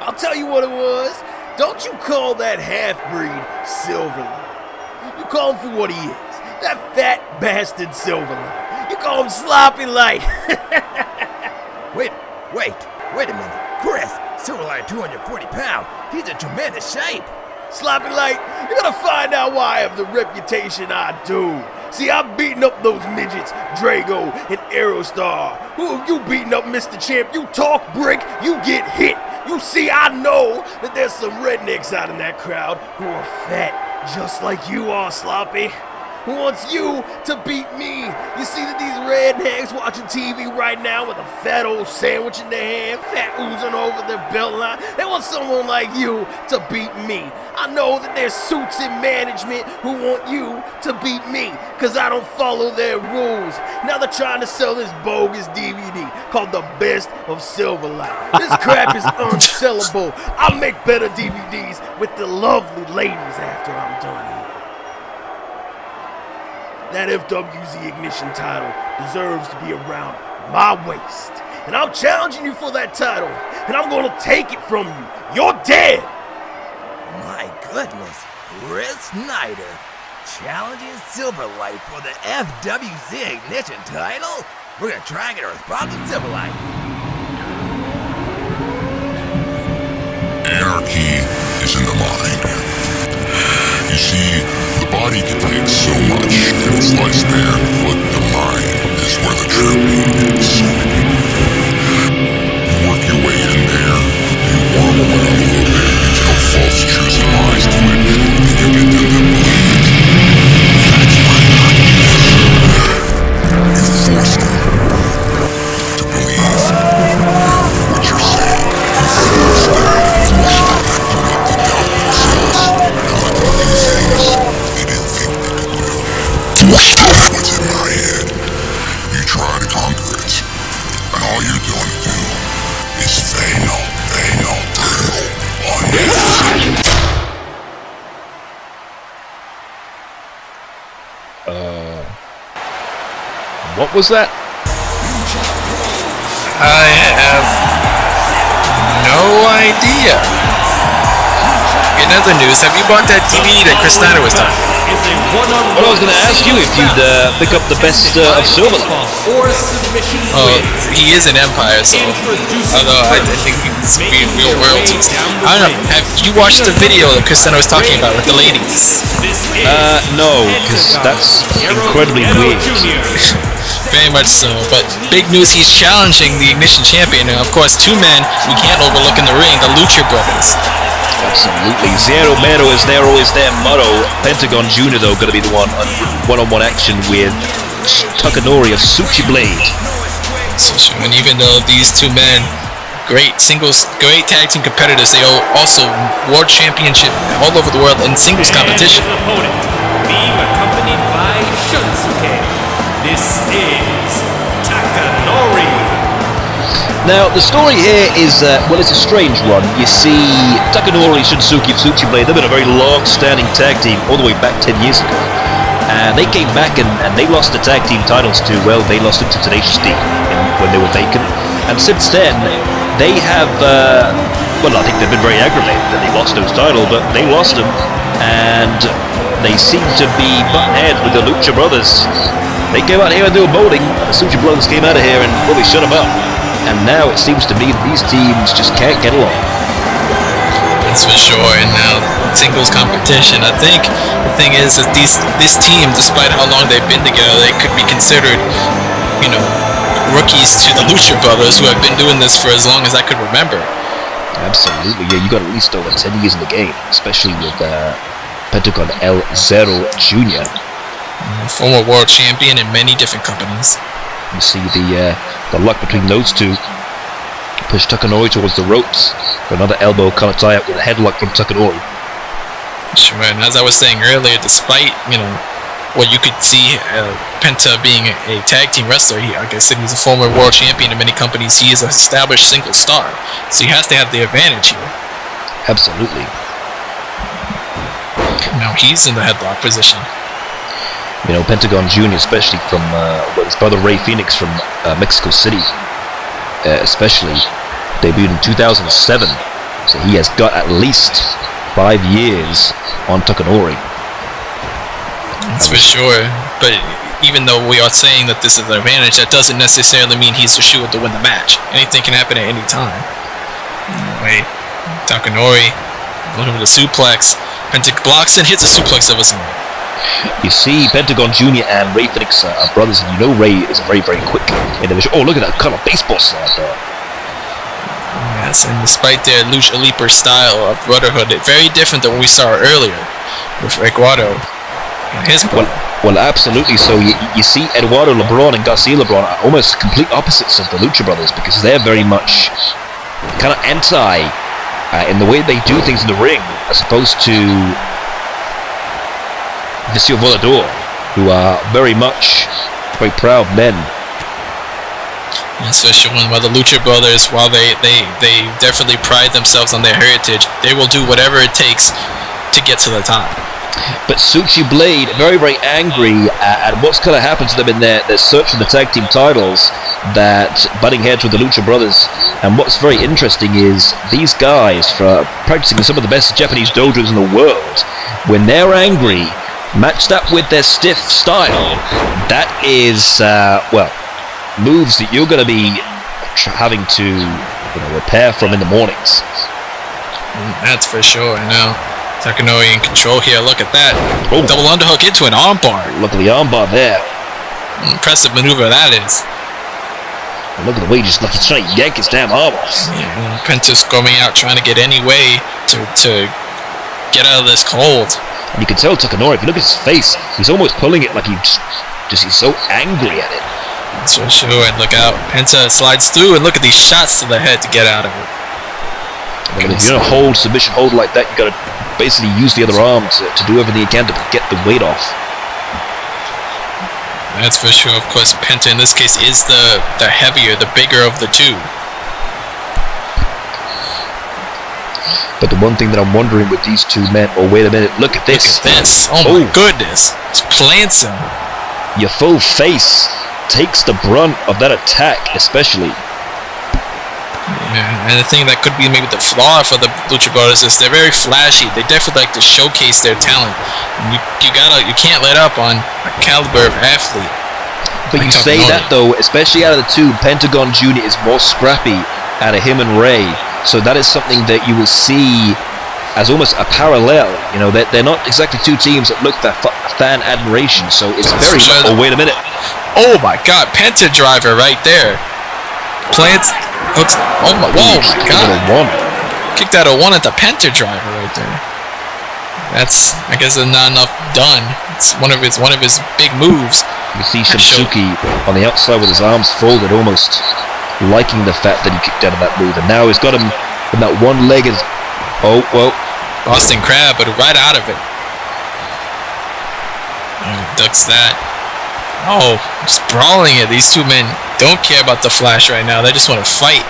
I'll tell you what it was. Don't you call that half-breed Silverlight. You call him for what he is. That fat bastard Silverlight. You call him Sloppy Light. Wait a minute. Chris, Silverlight 240 pounds. He's in tremendous shape. Sloppy Light, you're gonna find out why I have the reputation I do. See, I'm beating up those midgets, Drago and Aerostar. Who have you beating up, Mr. Champ? You talk brick, you get hit. You see, I know that there's some rednecks out in that crowd who are fat, just like you are, Sloppy. Who wants you to beat me? You see that these rednecks watching TV right now with a fat old sandwich in their hand, fat oozing over their belt line. They want someone like you to beat me. I know that there's suits in management who want you to beat me because I don't follow their rules. Now they're trying to sell this bogus DVD called The Best of Silverlight. This crap is unsellable. I'll make better DVDs with the lovely ladies after I'm done here. That FWZ Ignition title deserves to be around my waist. And I'm challenging you for that title, and I'm gonna take it from you. You're dead! My goodness, Chris Snyder challenging Silverlight for the FWZ Ignition title? We're gonna try and get a response to Silverlight. Anarchy is in the mind. You see, the body can take so much in its lifespan, but the mind is where the true meaning is. You work your way in there, you worm around a little bit, you tell false truths and lies to it, and you get them to believe it. That's why anarchy is. You force them to believe what you're saying. You force them to let them doubt themselves and let them do things they didn't think they could do. That's what's in my head. You try to conquer it, and all you're going to do is fail on it. What was that? I have no idea. In other news, have you bought that DVD that Chris Snyder was talking about? Well, I was going to ask you if you'd pick up the best of Silverlight. Oh, he is an Empire, so although I think he's being real royalties. I don't know. Have you watched the video that Chris Snyder was talking about with the ladies? No, because that's incredibly weird. Very much so, but big news, he's challenging the Ignition Champion, and of course, two men we can't overlook in the ring, the Lucha Brothers. Absolutely. Zero Mero is their motto. Pentagon Jr., though, going to be the one-on-one action with Takanori of Suchi Blade. So, and even though these two men, great tag team competitors, they are also world championship all over the world in singles competition. Opponent, being accompanied by Shunsuke. This is Takanori. Now, the story here is, well, it's a strange one. You see, Takanori, Shinsuke, and Suchi Blade, they've been a very long-standing tag team all the way back 10 years ago. And they came back and they lost the tag team titles to, well, they lost it to Tenacious D when they were vacant. And since then, they have, well, I think they've been very aggravated that they lost those titles, but they lost them. And they seem to be butting heads with the Lucha Brothers. They came out here and they were molding. The Suchi Brothers came out of here and, well, they shut them up. And now it seems to me that these teams just can't get along. That's for sure. And now singles competition. I think the thing is that this team, despite how long they've been together, they could be considered, rookies to the Lucha Brothers, who have been doing this for as long as I could remember. Absolutely, yeah. You got at least over 10 years in the game, especially with Pentagon El Zero Jr. Former world champion in many different companies. You see the luck between those two. Push Takanori towards the ropes for another elbow collar tie-up with a headlock from Takanori. Sure, and as I was saying earlier, despite, what you could see Penta being a tag team wrestler, like I said, he's a former world champion in many companies. He is an established single star, so he has to have the advantage here. Absolutely. Now he's in the headlock position. You know, Pentagon Jr., especially from his brother Ray Phoenix from Mexico City, especially debuted in 2007. So he has got at least 5 years on Takanori. That's for sure. But even though we are saying that this is an advantage, that doesn't necessarily mean he's the shoe to win the match. Anything can happen at any time. Wait, Takanori looking for the suplex. Penta blocks and hits a suplex of his own. You see, Pentagon Jr. and Ray Phoenix are brothers, and you know Ray is a very, very quick individual. Oh, look at that kind of baseball slide there. Yes, and despite their Lucha Libre style of brotherhood, it's very different than what we saw earlier with Eduardo and his brother. Well, absolutely. So you see Eduardo Lebron and Garcia Lebron are almost complete opposites of the Lucha Brothers, because they're very much kind of anti in the way they do things in the ring, as opposed to Vicio Volodor, who are very much very proud men. That's for sure. While the Lucha Brothers, while they definitely pride themselves on their heritage, they will do whatever it takes to get to the top. But Suchi Blade, very, very angry at what's going to happen to them in their search for the tag team titles, that butting heads with the Lucha Brothers. And what's very interesting is these guys, for practicing in some of the best Japanese dojos in the world, when they're angry, matched up with their stiff style, that is, moves that you're going to be having to repair from in the mornings. That's for sure. Now Takanori in control here. Look at that. Oh. Double underhook into an armbar. Look at the armbar there. Impressive maneuver that is. And look at the way he's trying to yank his damn arm off. Yeah, Penta's going out trying to get any way to get out of this cold. And you can tell Takanori, if you look at his face, he's almost pulling it like he's so angry at it. That's for sure. And look out, Penta slides through, and look at these shots to the head to get out of it. But if you're going to submission hold like that, you got to basically use the other arm to do everything you can to get the weight off. That's for sure. Of course, Penta in this case is the heavier, the bigger of the two. But the one thing that I'm wondering with these two men, wait a minute, look at this. Look at this. Oh my goodness. Just plants him. Your full face takes the brunt of that attack, especially. Yeah, and the thing that could be maybe the flaw for the Lucha Brothers is they're very flashy. They definitely like to showcase their talent. And you can't let up on a caliber of athlete. But you say that though, especially out of the two, Pentagon Jr. is more scrappy out of him and Ray. So that is something that you will see as almost a parallel. They're not exactly two teams that look for fan admiration. So it's very. Oh, wait a minute. Oh my God, Penta driver right there. Plants. Hooks. Oh my. Whoa, my God. Kicked out a one at the Penta driver right there. That's, I guess, not enough done. It's one of his big moves. You see Shinsuke on the outside with his arms folded, almost liking the fact that he kicked out of that move, and now he's got him in that one leg. Boston Crab, but right out of it. Ducks that. Oh, just brawling it. These two men don't care about the flash right now. They just want to fight.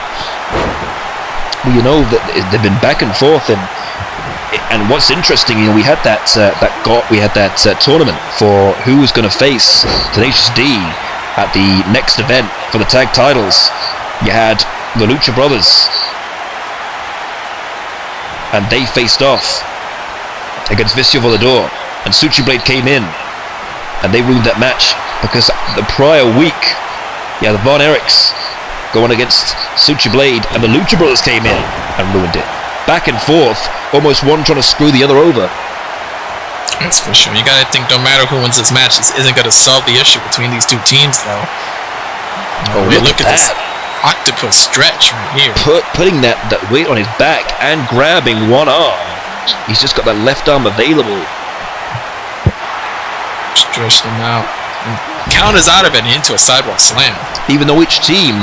Well, they've been back and forth, and what's interesting, we had that tournament for who was going to face Tenacious D at the next event for the tag titles. You had the Lucha Brothers, and they faced off against Vicio Volodor, and Suchi Blade came in, and they ruined that match because the prior week, the Von Erichs going against Suchi Blade, and the Lucha Brothers came in and ruined it. Back and forth, almost one trying to screw the other over. That's for sure. You gotta think no matter who wins this match, this isn't gonna solve the issue between these two teams, though. Oh, look at that. Octopus stretch right here. Putting that weight on his back and grabbing one arm. He's just got that left arm available. Stretch him out. And counters out of it into a sidewalk slam. Even though each team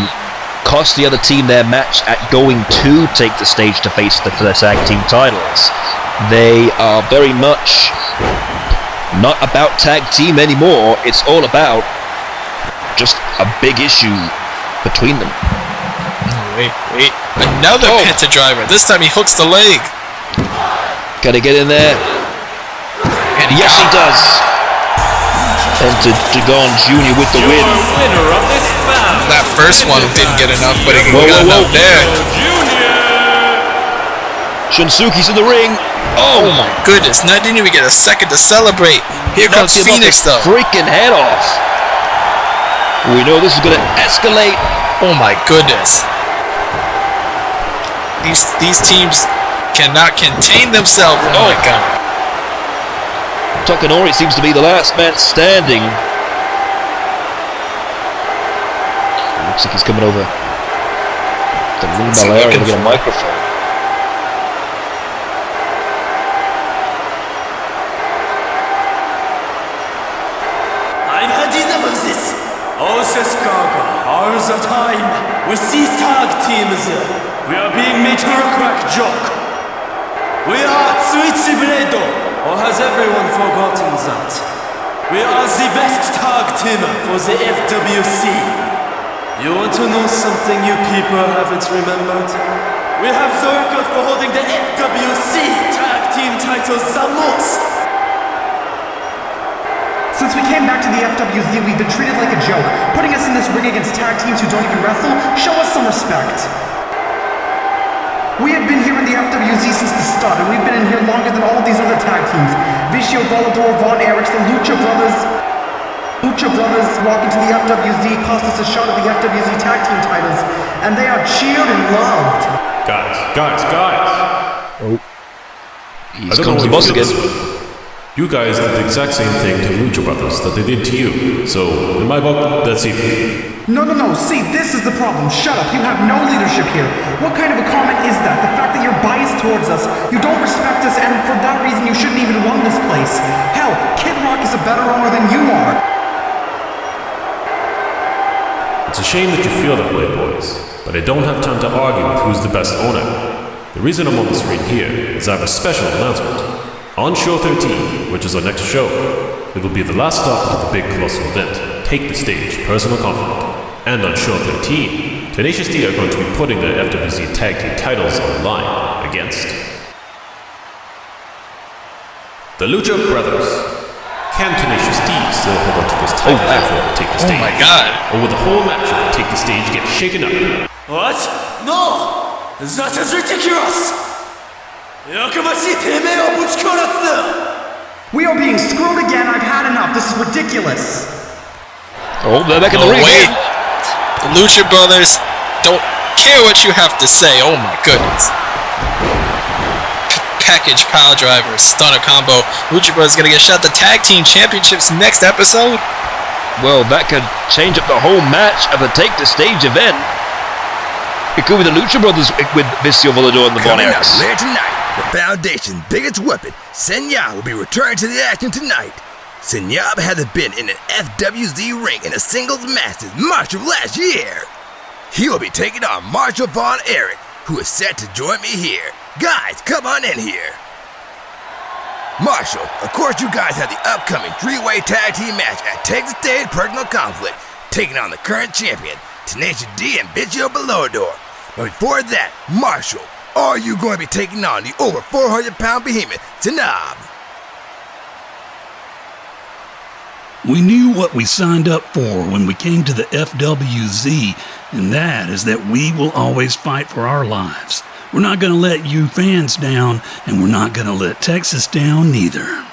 cost the other team their match at going to take the stage to face for their tag team titles, they are very much not about tag team anymore. It's all about just a big issue between them. Wait. Another Penta driver. This time he hooks the leg. Gotta get in there. Yes, he does. Entered Dragon Jr. with the win. Winner of this bout. That first one didn't get enough, but it got enough there. Shinsuke's in the ring. Oh my goodness, I didn't even get a second to celebrate. Here comes Phoenix though. Freaking head off. We know this is going to escalate. Oh my goodness. These teams cannot contain themselves. Oh my god. Takanori seems to be the last man standing. Looks like he's coming over. The ring bell area to get a microphone. All the time with these tag teams, we are being made to look like joke. We are Switchblade, or has everyone forgotten that? We are the best tag team for the FWC. You want to know something you people haven't remembered? We have the record for holding the FWC tag team titles the most. Since we came back to the FWZ, we've been treated like a joke. Putting us in this ring against tag teams who don't even wrestle, show us some respect. We have been here in the FWZ since the start, and we've been in here longer than all of these other tag teams. Vicio Volodor, Erich, the Lucha Brothers walk into the FWZ, cost us a shot at the FWZ tag team titles, and they are cheered and loved. Guys. Oh. He's I come to the boss again. You guys did the exact same thing to Lucha Brothers that they did to you. So, in my book, that's even. No. See, this is the problem. Shut up. You have no leadership here. What kind of a comment is that? The fact that you're biased towards us, you don't respect us, and for that reason you shouldn't even run this place. Hell, Kid Rock is a better owner than you are. It's a shame that you feel that way, boys. But I don't have time to argue with who's the best owner. The reason I'm on the screen here is I have a special announcement. On Show 13, which is our next show, it will be the last stop of the big colossal event, Take the Stage, Personal Conflict. And on Show 13, Tenacious D are going to be putting their FWZ Tag Team titles on the line against the Lucha Brothers. Can Tenacious D still hold on to this title before Take the Stage? Oh my god. Or will the whole match of Take the Stage get shaken up? What? No! That is ridiculous! We are being screwed again. I've had enough. This is ridiculous. Oh, they're back in the ring. Wait. The Lucha Brothers don't care what you have to say. Oh my goodness. Package pile driver, stunner combo. Lucha Brothers gonna get shot at the tag team championships next episode. Well, that could change up the whole match of a Take the Stage event. It could be the Lucha Brothers with Vicio Volodor and the Von Erichs. Later tonight, the Foundation's biggest weapon, Seuneab, will be returning to the action tonight. Seuneab hasn't been in an FWZ ring in a singles match since March of last year. He will be taking on Marshall Von Erich, who is set to join me here. Guys, come on in here. Marshall, of course you guys have the upcoming three-way tag team match at Take the Stage Personal Conflict, taking on the current champion, Tenacious D and Vicio Volodor. But before that, Marshall, are you going to be taking on the over 400-pound behemoth, Seuneab? We knew what we signed up for when we came to the FWZ, and that is that we will always fight for our lives. We're not going to let you fans down, and we're not going to let Texas down neither.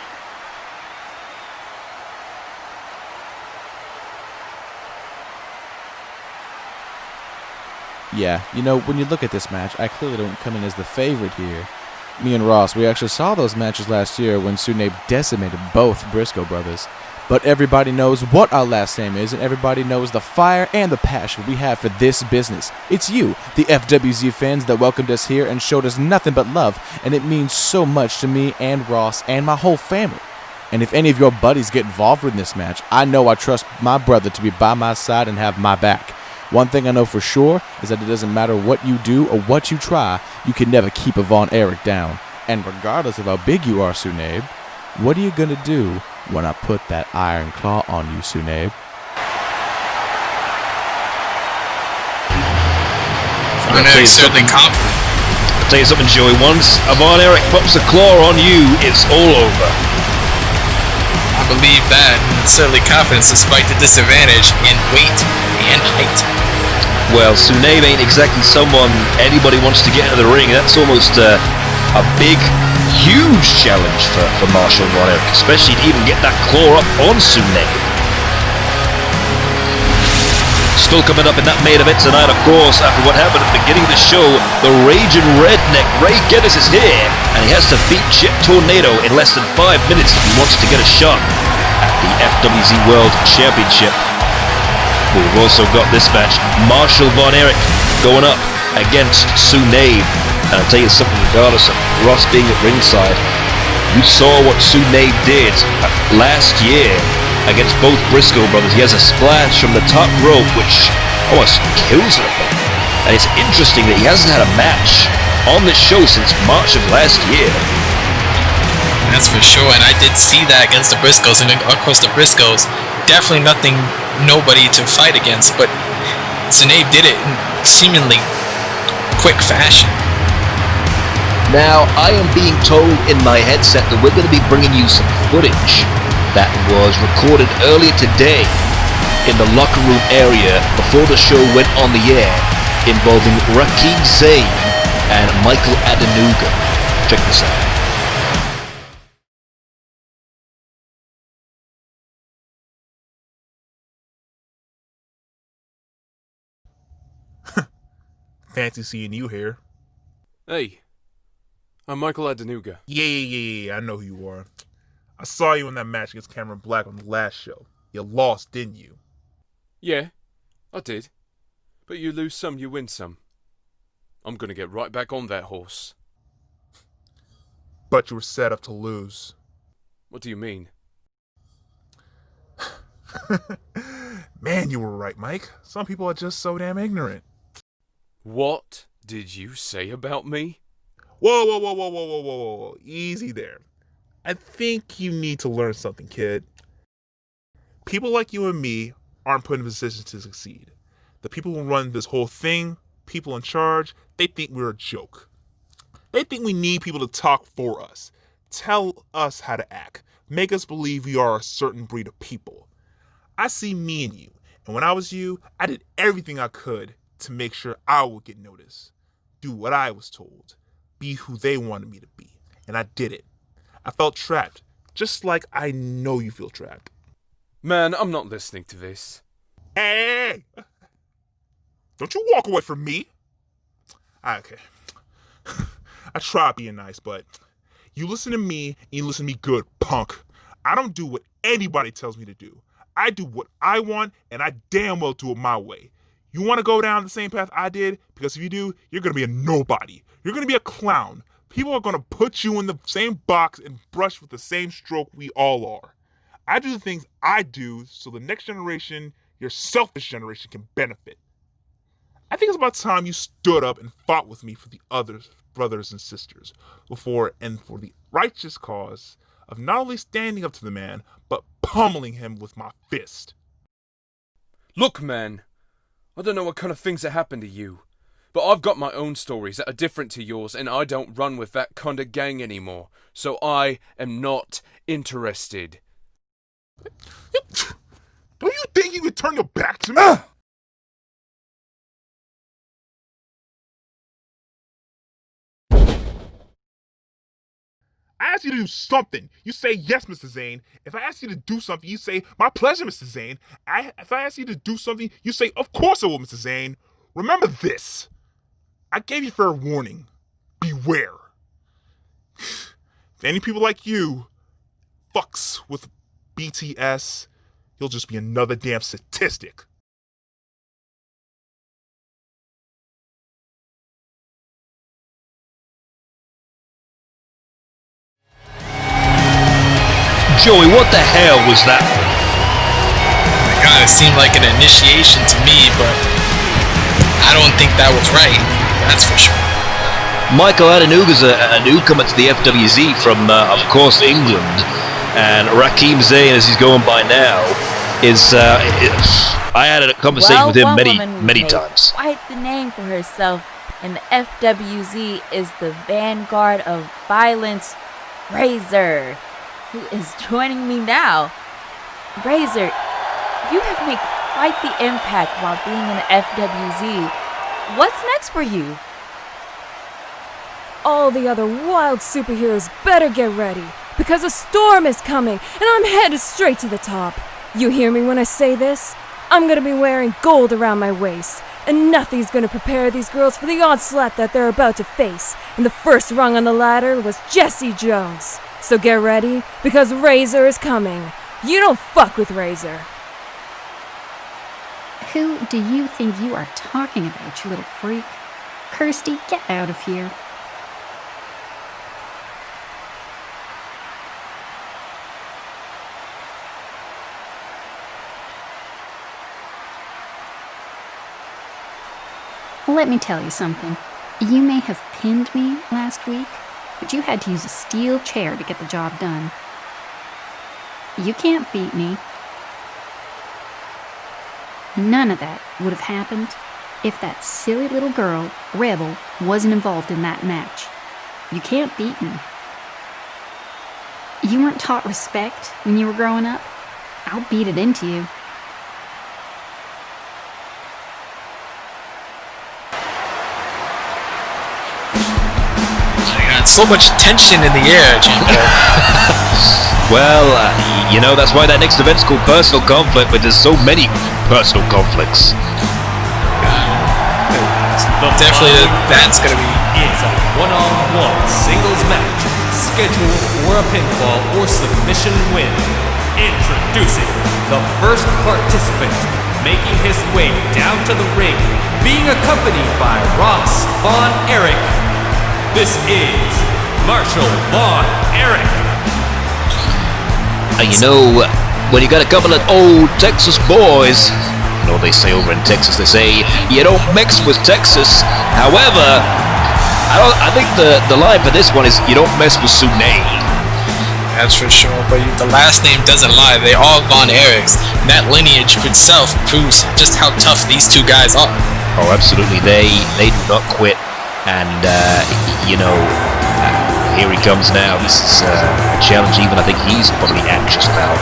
Yeah, you know, when you look at this match, I clearly don't come in as the favorite here. Me and Ross, we actually saw those matches last year when Seuneab decimated both Briscoe brothers. But everybody knows what our last name is, and everybody knows the fire and the passion we have for this business. It's you, the FWZ fans, that welcomed us here and showed us nothing but love, and it means so much to me and Ross and my whole family. And if any of your buddies get involved in this match, I know I trust my brother to be by my side and have my back. One thing I know for sure is that it doesn't matter what you do or what you try, you can never keep a Von Erich down. And regardless of how big you are, Seuneab, what are you gonna do when I put that iron claw on you, Seuneab? Von Erich certainly confident. I'll tell you something, Joey. Once a Von Erich pops a claw on you, it's all over. believe that. And certainly confidence despite the disadvantage in weight and height. Well, Seuneab ain't exactly someone anybody wants to get into the ring. That's almost a big, huge challenge for Marshall Von Erich, especially to even get that claw up on Seuneab. Still coming up in that main event tonight, of course, after what happened at the beginning of the show, the Ragin Redneck Ray Geddes is here, and he has to beat Chip Tornado in less than 5 minutes if he wants to get a shot at the FWZ World Championship. We've also got this match, Marshall Von Erich going up against Seuneab. And I'll tell you something, regardless of Ross being at ringside, you saw what Seuneab did last year against both Briscoe brothers. He has a splash from the top rope which almost kills him. And it's interesting that he hasn't had a match on this show since March of last year. That's for sure, and I did see that against the Briscoes, and of course the Briscoes, definitely nobody to fight against, but Seuneab did it in seemingly quick fashion. Now, I am being told in my headset that we're going to be bringing you some footage that was recorded earlier today in the locker room area before the show went on the air, involving Ragin and Michael Adenuga. Check this out. Fancy seeing you here. Hey, I'm Michael Adenuga. Yeah, I know who you are. I saw you in that match against Cameron Black on the last show. You lost, didn't you? Yeah, I did. But you lose some, you win some. I'm gonna get right back on that horse. But you were set up to lose. What do you mean? Man, you were right, Mike. Some people are just so damn ignorant. What did you say about me? Whoa. Easy there. I think you need to learn something, kid. People like you and me aren't put in positions to succeed. The people who run this whole thing, people in charge, they think we're a joke. They think we need people to talk for us, tell us how to act, make us believe we are a certain breed of people. I see me and you, and when I was you, I did everything I could to make sure I would get noticed, do what I was told, be who they wanted me to be, and I did it. I felt trapped, just like I know you feel trapped. Man, I'm not listening to this. Hey! Don't you walk away from me! Okay. I try being nice, but you listen to me and you listen to me good, punk. I don't do what anybody tells me to do. I do what I want, and I damn well do it my way. You want to go down the same path I did? Because if you do, you're going to be a nobody. You're going to be a clown. People are going to put you in the same box and brush with the same stroke we all are. I do the things I do so the next generation, your selfish generation, can benefit. I think it's about time you stood up and fought with me for the others, brothers and sisters, for the righteous cause of not only standing up to the man, but pummeling him with my fist. Look, man, I don't know what kind of things that happened to you, but I've got my own stories that are different to yours, and I don't run with that kind of gang anymore, so I am not interested. Don't you think you could turn your back to me? I ask you to do something, you say yes, Mr. Zane. If I ask you to do something, you say my pleasure, Mr. Zane. If I ask you to do something, you say of course I will, Mr. Zane. Remember this. I gave you fair warning. Beware. If any people like you fucks with BTS, you'll just be another damn statistic. Joey, what the hell was that? Oh my god, it seemed like an initiation to me, but I don't think that was right. That's for sure. Michael Adenuga's a newcomer to the FWZ from, of course, England. And Ragin, as he's going by now, is... I had a conversation with him many times. Quite the name for herself, and the FWZ is the vanguard of violence. Razor. who is joining me now. Razor, you have made quite the impact while being in the FWZ. What's next for you? All the other wild superheroes better get ready, because a storm is coming, and I'm headed straight to the top. You hear me when I say this? I'm gonna be wearing gold around my waist, and nothing's gonna prepare these girls for the onslaught that they're about to face. And the first rung on the ladder was Jesse Jones. So get ready, because Razor is coming. You don't fuck with Razor. Who do you think you are talking about, you little freak? Kirsty, get out of here. Let me tell you something. You may have pinned me last week, but you had to use a steel chair to get the job done. You can't beat me. None of that would have happened if that silly little girl, Rebel, wasn't involved in that match. You can't beat me. You weren't taught respect when you were growing up? I'll beat it into you. So much tension in the air, Jinko. Well, you know, that's why that next event's called Personal Conflict, but there's so many personal conflicts. Definitely, that's gonna be. It's a one-on-one singles match scheduled for a pinfall or submission win. Introducing the first participant, making his way down to the ring, being accompanied by Ross Von Erich. This is Marshall Von Erich. You know, when you got a couple of old Texas boys, you know what they say over in Texas, they say, you don't mix with Texas. However, I think the line for this one is, you don't mess with Seuneab. That's for sure, but the last name doesn't lie. They all Von Erichs. That lineage itself proves just how tough these two guys are. Oh, absolutely. They do not quit. And, you know, here he comes now. This is a challenge even I think he's probably anxious about.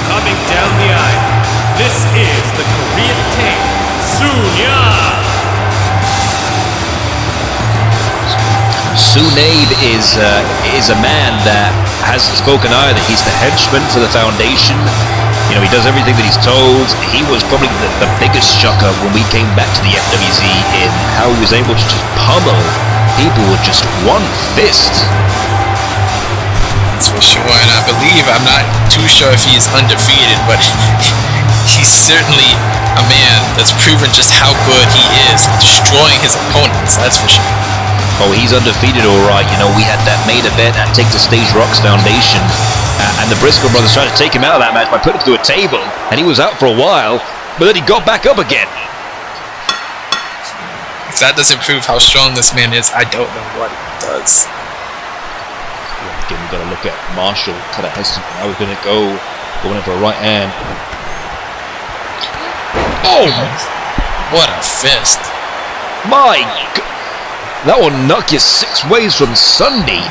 Coming down the aisle, this is the Korean Tank Seuneab. Seuneab is a man that hasn't spoken either. He's the henchman for the Foundation. You know, he does everything that he's told. He was probably the biggest shocker when we came back to the FWZ in how he was able to just pummel people with just one fist. That's for sure, and I believe, I'm not too sure if he's undefeated, but he's certainly a man that's proven just how good he is, destroying his opponents, that's for sure. Oh, he's undefeated, all right. You know, we had that main event at Take the Stage Rocks Foundation, and the Briscoe brothers tried to take him out of that match by putting him through a table, and he was out for a while, but then he got back up again. If that doesn't prove how strong this man is, I don't know what it does. Again, we've got to look at Marshall, kind of hesitant how we're going to go, going in for a right hand. Oh! What a fist. My God. That will knock you 6 ways from Sunday.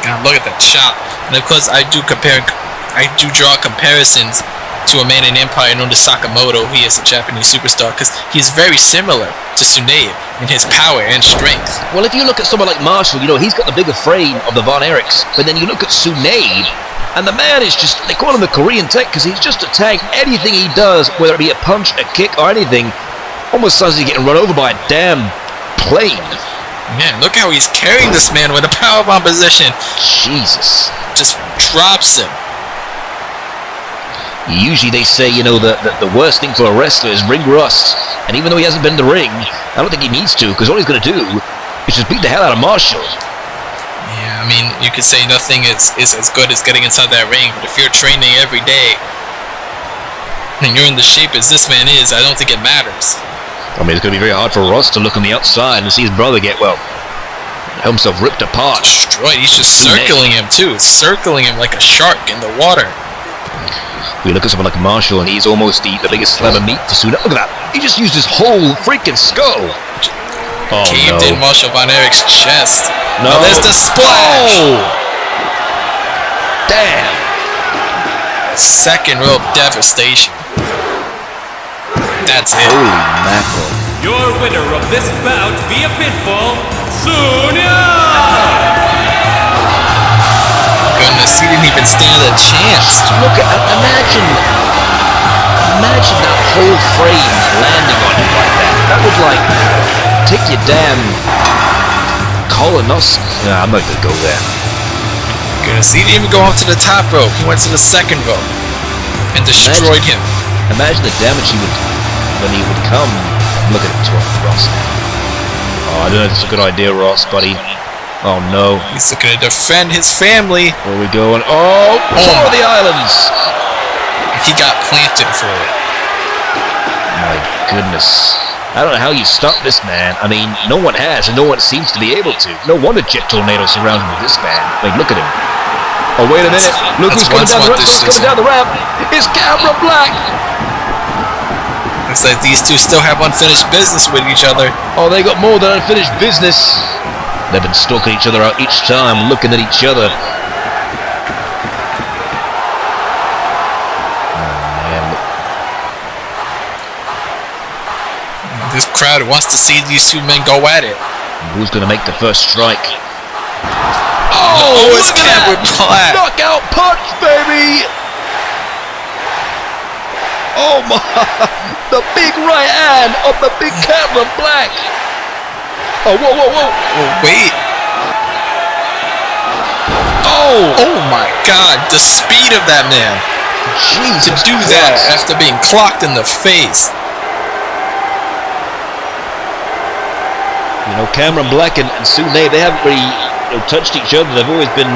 God, look at that shot. And of course, I do draw comparisons to a man in Empire known as Sakamoto. He is a Japanese superstar because he's very similar to Seuneab in his power and strength. Well, if you look at someone like Marshall, you know, he's got the bigger frame of the Von Erichs. But then you look at Seuneab, and the man is just, they call him the Korean Tank because he's just a tank. Anything he does, whether it be a punch, a kick, or anything, almost sounds like he's getting run over by a damn plane. Man, look how he's carrying this man with a powerbomb position. Jesus. Just drops him. Usually they say, you know, the worst thing for a wrestler is ring rust. And even though he hasn't been in the ring, I don't think he needs to, because all he's going to do is just beat the hell out of Marshall. Yeah, I mean, you could say nothing is as good as getting inside that ring, but if you're training every day and you're in the shape as this man is, I don't think it matters. I mean, it's going to be very hard for Ross to look on the outside and see his brother get, well, himself ripped apart. Destroyed. He's just circling him, too. Circling him like a shark in the water. We look at someone like Marshall, and he's almost the biggest slab of meat for Seuneab. Look at that. He just used his whole freaking skull. Oh, caved in Marshall Von Erich's chest. No. Oh, there's the splash. Oh. Second row of devastation. That's it. Holy mackerel. Your winner of this bout via pinfall, Seuneab! Goodness, he didn't even stand a chance. Look at, imagine that whole frame landing on you like that. That would like take your damn colonoscopy. Nah, I'm not gonna go there. Goodness, he didn't even go up to the top rope. He went to the second rope and destroyed him. Imagine the damage he would when he would come. Look at him, Ross. Oh, I don't know if it's a good idea, Ross, buddy. Oh no. He's looking to defend his family. Where are we going? Oh, Tour of the Islands! He got planted for it. My goodness. I don't know how you stop this man. I mean, no one has, and no one seems to be able to. No wonder Jet Tornado surrounded with this man. Like, look at him. Oh, wait a minute. Look who's coming down the ramp. Who's coming down the ramp. It's Camera Black. Looks like these two still have unfinished business with each other. Oh, they got more than unfinished business. They've been stalking each other out each time, looking at each other. This crowd wants to see these two men go at it. Who's going to make the first strike? Oh, it's Camera Black. Knockout punch, baby! Oh my! The big right hand of the big Camera Black! Oh, whoa, whoa, whoa! Oh, wait. Oh my God, the speed of that man. Jesus to do Christ. that after being clocked in the face. You know, Cameron Black and Seuneab, they haven't really touched each other. They've always been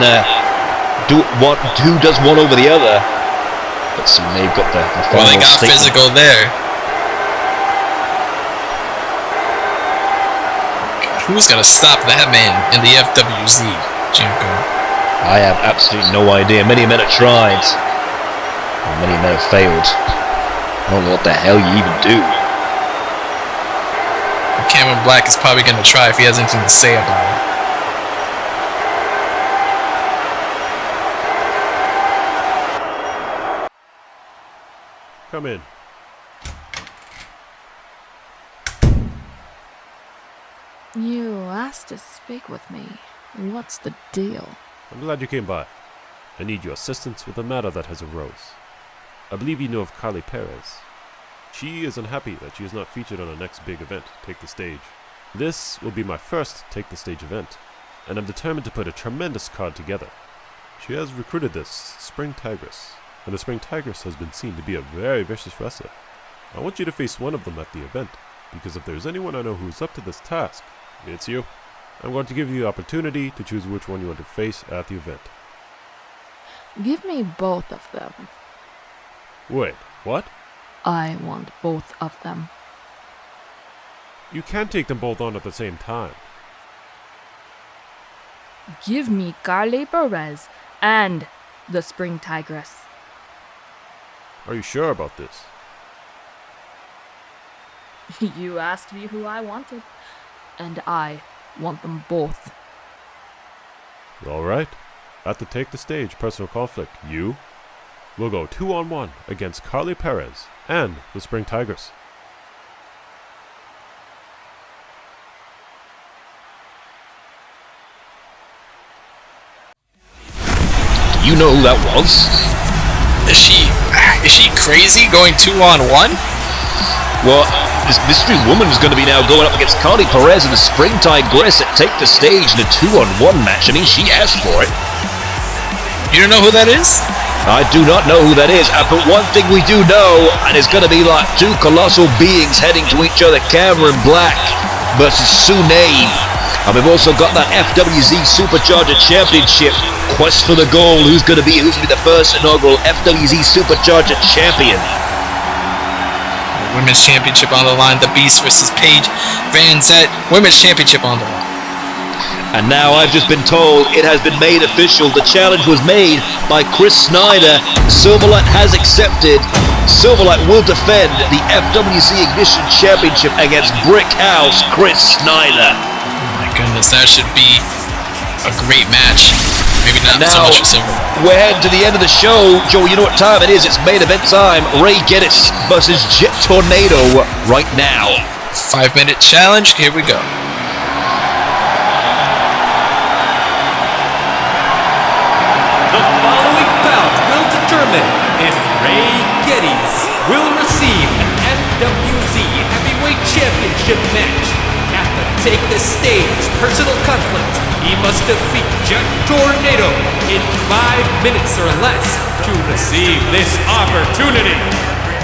who does one over the other. But Seuneab got the final well, they got statement. physical there. Who's gonna stop that man in the FWZ, Janko? I have absolutely no idea. Many men have tried. And many men have failed. I don't know what the hell you even do. Cameron Black is probably gonna try if he has anything to say about it. Come in. You asked to speak with me. What's the deal? I'm glad you came by. I need your assistance with a matter that has arose. I believe you know of Carly Perez. She is unhappy that she is not featured on our next big event, Take the Stage. This will be my first Take the Stage event, and I'm determined to put a tremendous card together. She has recruited this Spring Tigress, and the Spring Tigress has been seen to be a very vicious wrestler. I want you to face one of them at the event, because if there's anyone I know who's up to this task, it's you. I'm going to give you the opportunity to choose which one you want to face at the event. Give me both of them. Wait, what? I want both of them. You can't take them both on at the same time. Give me Carly Perez and the Spring Tigress. Are you sure about this? You asked me who I wanted, and I want them both. Alright. At the Take the Stage personal conflict, you will go 2-on-1 against Carly Perez and the Spring Tigress. Do you know who that was? Is she crazy going 2-on-1? Well, this mystery woman is going to be now going up against Carly Perez and the Spring Tigress at Take the Stage in a 2-on-1 match. I mean, she asked for it. You don't know who that is? I do not know who that is, but one thing we do know, and it's going to be like two colossal beings heading to each other, Cameron Black versus Seuneab. And we've also got that FWZ Supercharger Championship quest for the goal. Who's going to be the first inaugural FWZ Supercharger Champion? Women's Championship on the line. The Beast versus Paige Van Zet. Women's Championship on the line. And now I've just been told it has been made official. The challenge was made by Chris Snyder. Silverlight has accepted. Silverlight will defend the FWZ Ignition Championship against Brickhouse Chris Snyder. Oh my goodness, that should be a great match. Maybe not now, so much for Silver. we're heading to the end of the show. Joe, you know what time it is. It's main event time. Ray Geddes versus Jet Tornado right now. 5-minute challenge. Here we go. The following bout will determine if Ray Geddes will receive an FWZ Heavyweight Championship match. At the Take the Stage personal conflict, he must defeat Jet Tornado in 5 minutes or less to receive this opportunity.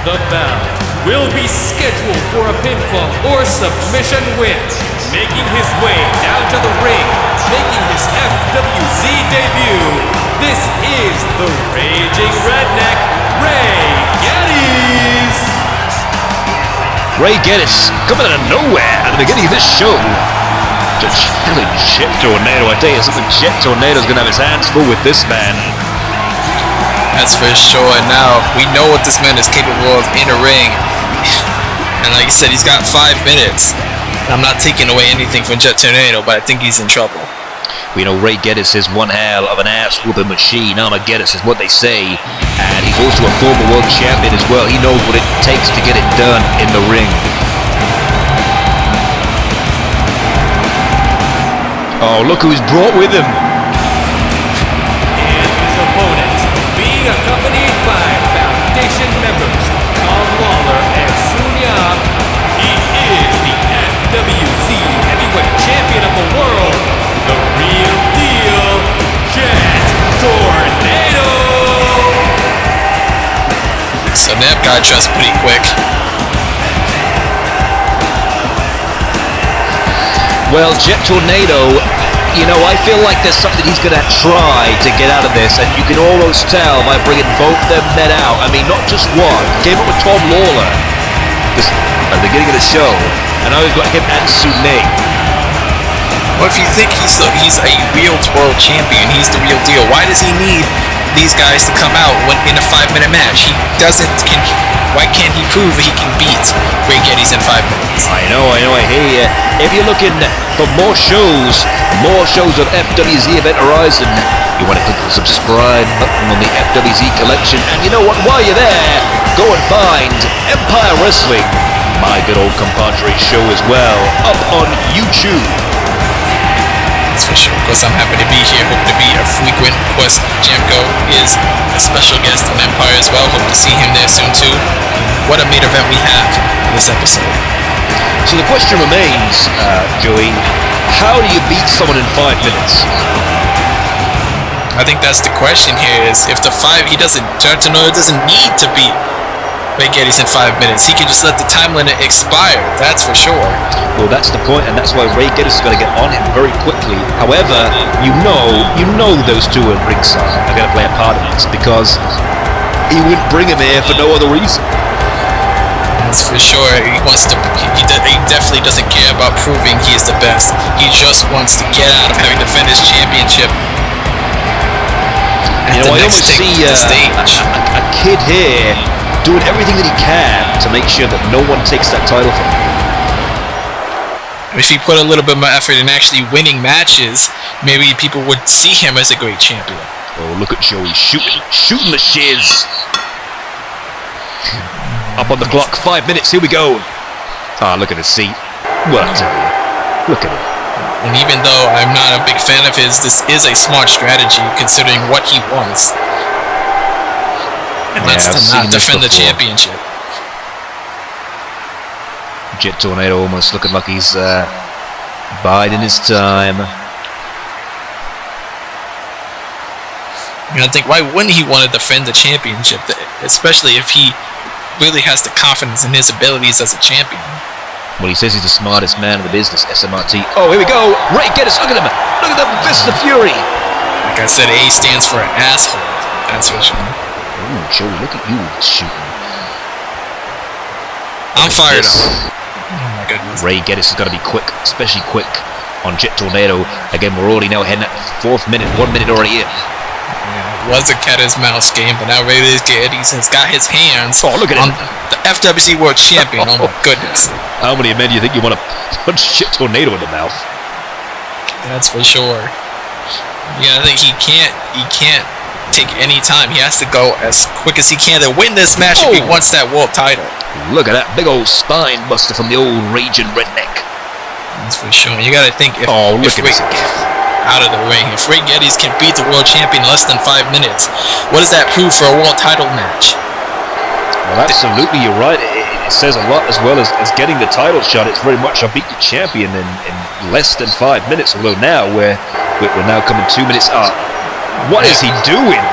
The bout will be scheduled for a pinfall or submission win. Making his way down to the ring, making his FWZ debut, this is the Raging Redneck, Ray Geddes! Ray Geddes coming out of nowhere at the beginning of this show to challenge Jet Tornado. I tell you something, Jet Tornado's gonna have his hands full with this man. That's for sure. Now, we know what this man is capable of in a ring. And like you said, he's got 5 minutes. I'm not taking away anything from Jet Tornado, but I think he's in trouble. We know Ray Geddes is one hell of an ass-whooping machine. Armageddon is what they say. And he's also a former world champion as well. He knows what it takes to get it done in the ring. Oh, look who's brought with him. And his opponent, being accompanied by Foundation members Tom Lawler and Seuneab, he is the FWZ Heavyweight Champion of the world, the real deal, Jet Tornado! So Neb got dressed pretty quick. Well, Jet Tornado, you know, I feel like there's something he's going to try to get out of this, and you can almost tell by bringing both them men out. I mean, not just one. Came up with Tom Lawler at the beginning of the show, and now we've got him and Seuneab. Well, if you think he's a real world champion, he's the real deal, why does he need these guys to come out in a 5-minute match? He doesn't. Why can't he prove he can beat Ray Geddes in 5 minutes? I know. I hear you. If you're looking for more shows on FWZ Event Horizon, you want to click the subscribe button on the FWZ collection. And you know what? While you're there, go and find Empire Wrestling, my good old compadre show as well, up on YouTube. That's for sure. Of course, I'm happy to be here. Hope to be a frequent. Of course, Jamko is a special guest on Empire as well. Hope to see him there soon too. What a main event we have in this episode. So the question remains, Joey, how do you beat someone in 5 minutes? I think that's the question here. Is if Jet Tornado doesn't need to beat Ray Geddes in 5 minutes. He can just let the time limit expire. That's for sure. Well, that's the point, and that's why Ray Geddes is going to get on him very quickly. However, you know those two at ringside are going to play a part in this, because he wouldn't bring him here for no other reason. That's for sure. He definitely doesn't care about proving he is the best. He just wants to get out of having to defend his championship. You know, I almost see a kid here doing everything that he can to make sure that no one takes that title from him. If he put a little bit more effort in actually winning matches, maybe people would see him as a great champion. Oh, look at Joey shooting the shiz. Up on the clock, 5 minutes, here we go. Ah, look at his seat. What I tell you. Look at him. And even though I'm not a big fan of his, this is a smart strategy considering what he wants. And that's to not defend the championship. Jet Tornado almost looking like he's biding his time. You know, I think, why wouldn't he want to defend the championship, especially if he really has the confidence in his abilities as a champion? Well, he says he's the smartest man in the business, SMRT. Oh, here we go. Ray Geddes, look at him. Look at the Fist of Fury. Like I said, A stands for asshole. That's for sure. Ooh, Joey, look at you shooting. I'm fired up. Oh my goodness. Ray Geddes is going to be quick, especially quick on Jet Tornado. Again, we're already now heading at the 4th minute, 1 minute already in. Yeah, it was a cat and mouse game, but now Ray Geddes has got his hands on the FWZ Worlds Champion. Oh my goodness. How many men do you think you want to punch Jet Tornado in the mouth? That's for sure. Yeah, I think he can't take any time. He has to go as quick as he can to win this match if he wants that world title. Look at that big old spine buster from the old Ragin redneck. That's for sure. You gotta think if look at this again. Out of the ring. If Ray Geddes can beat the world champion in less than 5 minutes, what does that prove for a world title match? Well, absolutely, you're right. It says a lot as well as getting the title shot. It's very much I beat the champion in less than 5 minutes. Although now we're now coming 2 minutes up. What is he doing?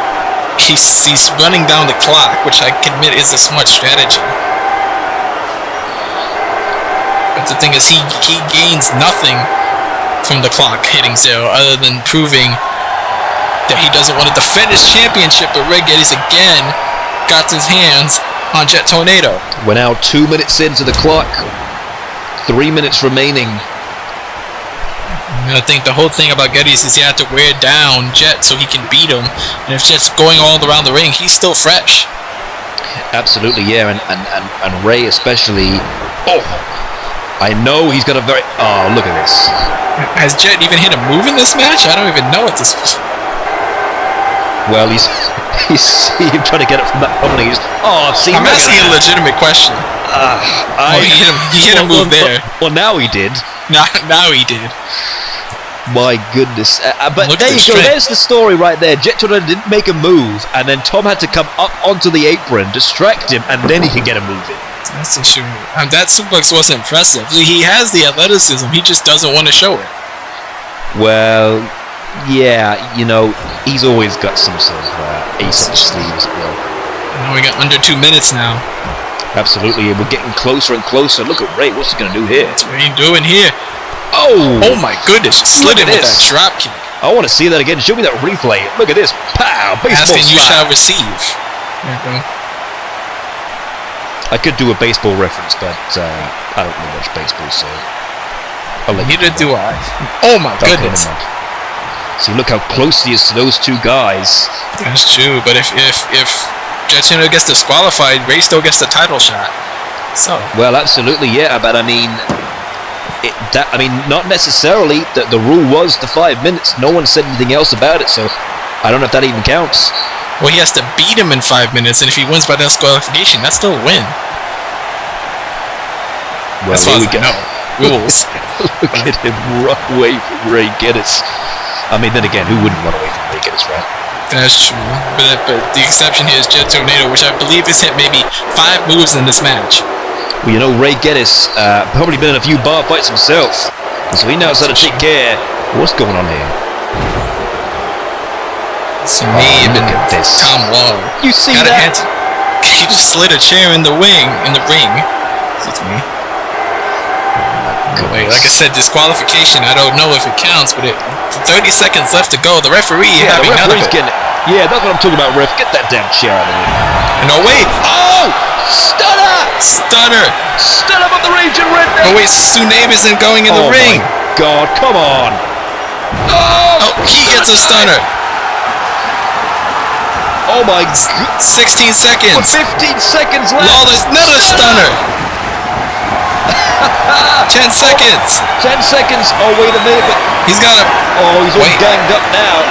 He's running down the clock, which I can admit is a smart strategy. But the thing is, he gains nothing from the clock hitting 0 other than proving that he doesn't want to defend his championship. But Ray Geddes again got his hands on Jet Tornado. We're now 2 minutes into the clock. 3 minutes remaining. I think the whole thing about Geddes is he had to wear down Jet so he can beat him. And if Jet's going all around the ring, he's still fresh. Absolutely, yeah, and Ray especially. Oh, I know he's got a very. Oh, look at this. Has Jet even hit a move in this match? I don't even know at this point. Well, he's see him trying to get it from that opening. I'm asking a legitimate question. He hit a move there. Well, now he did. Now he did. My goodness. But there you go. There's the story right there. Jet Tornado didn't make a move, and then Tom had to come up onto the apron, distract him, and then he could get a move in. That's the issue. That suplex was impressive. He has the athleticism. He just doesn't want to show it. Well, yeah, he's always got some sort of ace up his sleeves. We got under 2 minutes now. Absolutely, we're getting closer and closer. Look at Ray. What's he going to do here? What's he doing here? Oh my goodness. Slid in with that drop kick. I want to see that again. Show me that replay. Look at this. Pow. Baseball Asking you shall receive. I could do a baseball reference, but I don't know much baseball, so neither do I. Oh my goodness. See, look how close he is to those two guys. That's true, but if Jet Tornado gets disqualified, Ray still gets the title shot. So. Well, absolutely, yeah, but I mean, not necessarily. The rule was the 5 minutes. No one said anything else about it, so I don't know if that even counts. Well, he has to beat him in 5 minutes, and if he wins by disqualification, that's still a win. Well, here we go. Rules. Look at him run away from Ray Geddes. I mean, then again, who wouldn't run away from Ray Geddes, right? That's true. But the exception here is Jet Tornado, which I believe has hit maybe 5 moves in this match. Well, Ray Geddes probably been in a few bar fights himself, so he knows how to take care. What's going on here? Seuneab and Tom Long. You see that? He just slid a chair in the ring. Excuse me. Wait, like I said, disqualification. I don't know if it counts, but 30 seconds left to go. The referee having none of it. Yeah, that's what I'm talking about, ref. Get that damn chair out of here. No, wait. Oh! Stunner from the Ragin redneck. Oh wait, Seuneab isn't going in the ring. Oh my God, come on. Oh, he gets a stunner. Oh my God. 16 seconds. 15 seconds left. Lawler's another stunner. 10 seconds. 10 seconds. Oh, wait a minute. He's got a... Oh, he's all ganged up now.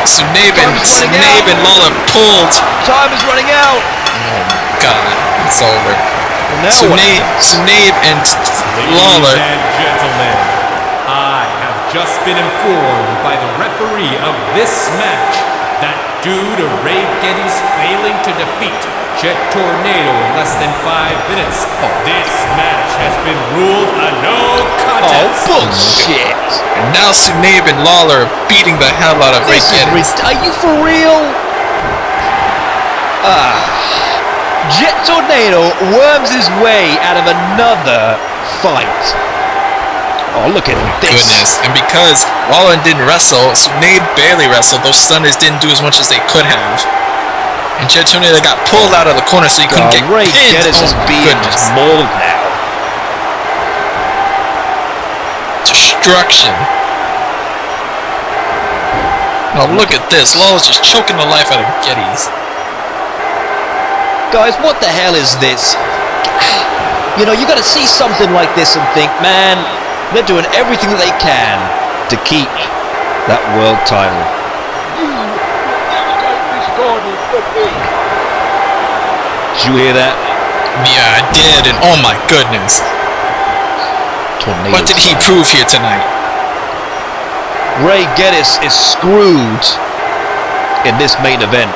Seuneab and Lawler pulled. Time is running out. Oh God, it's over. Seuneab and Lawler. Ladies and gentlemen, I have just been informed by the referee of this match that due to Ray Geddes failing to defeat Jet Tornado in less than 5 minutes, this match has been ruled a no contest. Oh, bullshit. And now Seuneab and Lawler are beating the hell out of Ray Geddes. Are you for real? Jet Tornado worms his way out of another fight. Oh, look at this. Goodness. And because Lawler didn't wrestle, Seuneab barely wrestled. Those stunners didn't do as much as they could have. And Jet Tornado got pulled out of the corner so he couldn't get Ray pinned. Geddes is being mauled now. Destruction. Oh, look at this. Lawler's just choking the life out of Geddes. Guys, what the hell is this? You gotta see something like this and think, man, they're doing everything that they can to keep that world title. Did you hear that? Yeah, I did, and oh my goodness. Tornado What did he style. prove here tonight? Ray Geddes is screwed in this main event.